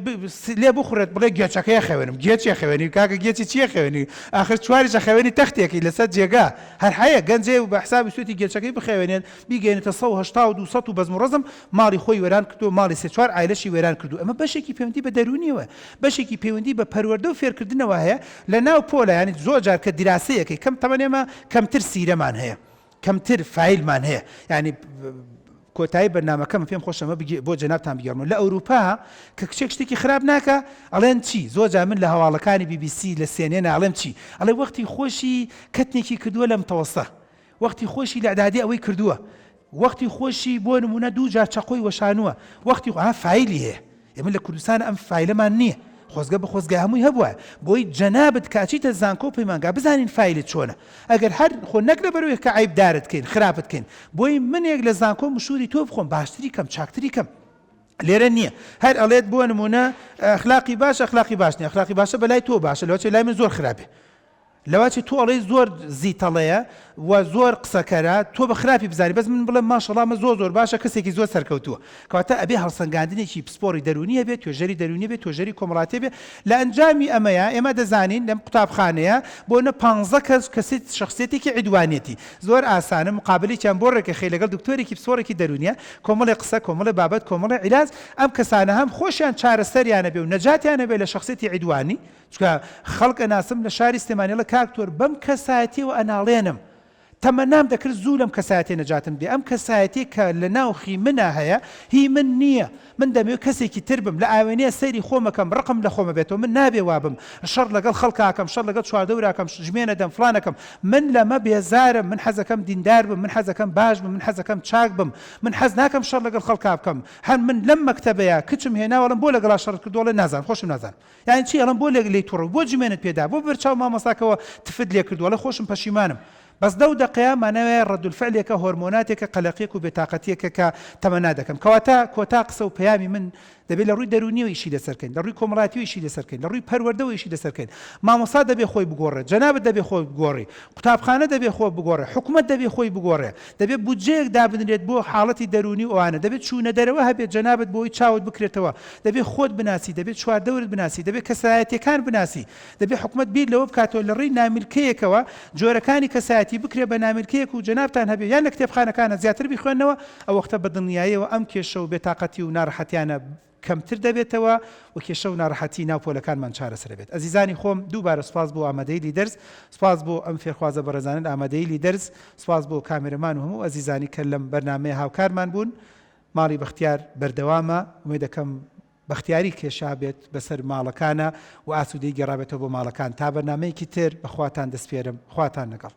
لێ بخورێت بڵێ گێچەکەی خوێنم گێچی خوێنی کاکە گێچی چیە خوێنی آخر چواریشە خوێنی تەختێکی لەسەر جێگا هەر هەیە گەنجێ و بە حسابی سوێتی گێچەکەی بخوێنێن بیگەێنێتە 180 و بەزم و ڕزم ماڵی خۆی وێران کردو ماڵی سێ چوار ئایلەشی وێران کردو ئەمە بەشێکی پەیوەندی بە دەرونیەوە بەشێکی پەیوەندی بە پەروەردە و فێرکردنەوە هەیە لە ناو پۆلە ینی زۆر جار کە دیراسەیەکەی کەم تەمەنێمە کەمتر سیرەمان هەیە کەمتر فایلمان هەیە ینی کۆتایی بەرنامەکەم پێم خۆشەمە بۆ جەنابتان بگەڕمەوە لە ئەوروپا کە کچێک شتێکی خراپ ناکە ئەڵێن چی زۆر جار من لە هەواڵەکانی BBC لە سێنێنە ئەڵێم چی ئەڵێ وەختی خۆشی کەتنێکی کردووە لە متەوەسە وەختی خۆشی لە ئەعدادی ئەوەی کردووە وەختی خۆشی بۆ نمونە دوو جار چەقۆی وەشانووە وەختی فایلی هەیە ئێمە لە کوردستان ئەم فایلەمان نییە خۆزگە بە خۆزگە هەمووی هەبووە بۆی جەنابەت کاچیتە زانکۆ پەیمانگا بزانین فایلت چۆنە ئەگەر هەر خۆ نەک لە بەرەوەی کە عیبدارت کەین خراپت کەین بۆی منێک لە زانکۆ مشوری تۆ بخۆم باشتری کەم چاکتری کەم لێرە نییە هەر ئەڵێت بۆ نمونە ئەخلاقی باش ئەخلاقی باش نیە ئەخلاقی باشە بەلای تۆ باشە لەوەچێ لای من زۆر خراپێ لەواچی تۆ ئەڵێ زۆر زیتەڵەیە و زۆر قسەکەرە تۆ بە خراپی بزانانی بەس من بڵێم ماشەڵامە زۆر باشە کەسێکی زۆر سەرکەوتووە کەواتە ئەبێ هەڵسەنگاندنێکی پسپۆری دەرونیە بێت توێژەری دەرونی بێت توێژەری کۆمەڵاتی بێت لە ئەنجامی ئەمەیە ئێمە دەزانین لەم قوتابخانەیە بۆ نە 15 کەس کەسی شخصیەتێکی عیدوانێتی زۆر ئاسانە مقابلێکیان بۆ ڕێکەخی لەگەڵ دکتۆرێکی پسپۆرێکی دەرونیە کۆمەڵی قسە کۆمەڵی بابەت کۆمەڵی عیلاج ئەم کەسانە هەم خۆشیان چارەسەریانە بێ و نەجاتیانە بێ لە شخصیەتی عیدوانی چکە خەڵک ئەناسم لە شاری سلێمانیەڵە کاکتۆر بەم کەسایەتیەوە ئەناڵێنم تەمەنام دەکرد زوو لەم کەسایەتێ نەجاتم دێ ئەم کەسایەتی کە لە ناوخی منە هەیە هی من نییە من دەمەوێت کەسێکی تر بم لە ئاوێنەیە سەیری خۆمەکەم ڕقم لە خۆمە بێتەوە من نابێ وابم شەڕ لەگەڵ خەڵکاکەم شەڕ لەگەڵ چواردەوراکەم ژمێنە دەم فلانەکەم من لەمە بێزارم من حەزەکەم دیندار بم من حەزەکەم باش بم من حەزەکەم چاک بم من حەز ناکەم شەڕ لەگەڵ خەڵکا بکەم هەر من لەم مەکتەبەیە کچم هێناوەڵم بۆ لەگەڵا شەڕ کردووە نازان خۆشم نازان یعنی چی ئەڵم بۆ لێ تووڕ بۆ جمێنت پێدا بۆ بەرچاو مامۆستاکەوە تفت لێ کردووە لە خۆشم پەشیمانم بەس دەو دقەیە مانەوێ ڕەدولفعلێکە هۆرمۆناتێکە قەلەقیەک و بێتاقەتیەکە کە تەمەنا دەکەم کەواتە کۆتا قسە و پەیامی من دەبێت لە ڕووی دەرونیەوە ئیشی لەسەرکەین لە ڕووی کۆمەڵاتیەوە ئیشی لەسەرکەین لە ڕووی پەروەردەوە ئیشی لەسەرکەین مامۆستا دەبێ خۆی بگۆڕێت جەنابەت دەبێ خۆی بگۆڕی قوتابخانە دەبێ خۆی بگۆڕێ حکوومەت دەبێ خۆی بگۆڕێ دەبێت بودجەیەک دابنرێت بۆ حاڵەتی دەرونی ئەوانە دەبێت چوونە دەرەوە هەبێت جەنابەت بۆی چاوت بکرێتەوە دەبێت خۆت بناسی دەبێت چواردەورت بناسی دەبێت کەسایەتیەکان بناسی دەبێت حکوومەت بیر لەوە بکاتەوە لە ڕێی ناملکەیەکەوە جۆرەکانی کەسایەتی بکرێ بە ناملکەیەک و جەنابتان هەبێ یان لە کتێبخانەکانە زیاتر بیخوێنەوە ئەو وەختە بەدڵنیاییەوە ئەم کێشە و بێتاقەتی و ناڕەحەتیانە کەمتر دەبێتەوە و کێشە و ناڕەحەتی ناوپۆلەکانمان چارەسەر بێت ئەزیزانی خۆم دووبارە سپاس بۆ ئامادەی لیدەرز سپاس بۆ ئەم فێرخوازە بەڕێزانن ئامادەی لیدەرز سپاس بۆ کامێرەمان و هەموو ئەزیزانی کە لەم بەرنامەیە هاوکارمان بوون ماڵی بەختیار بەردەوامە وێ دەکەم بەختیاری کێشا بێت بەسەر ماڵەکانە و ئاسوودەی گەڕابێتەوە بۆ ماڵەکان تا بەرنامەیەکی تر بەخواتان دەسپێرم خواتان لەگەڵ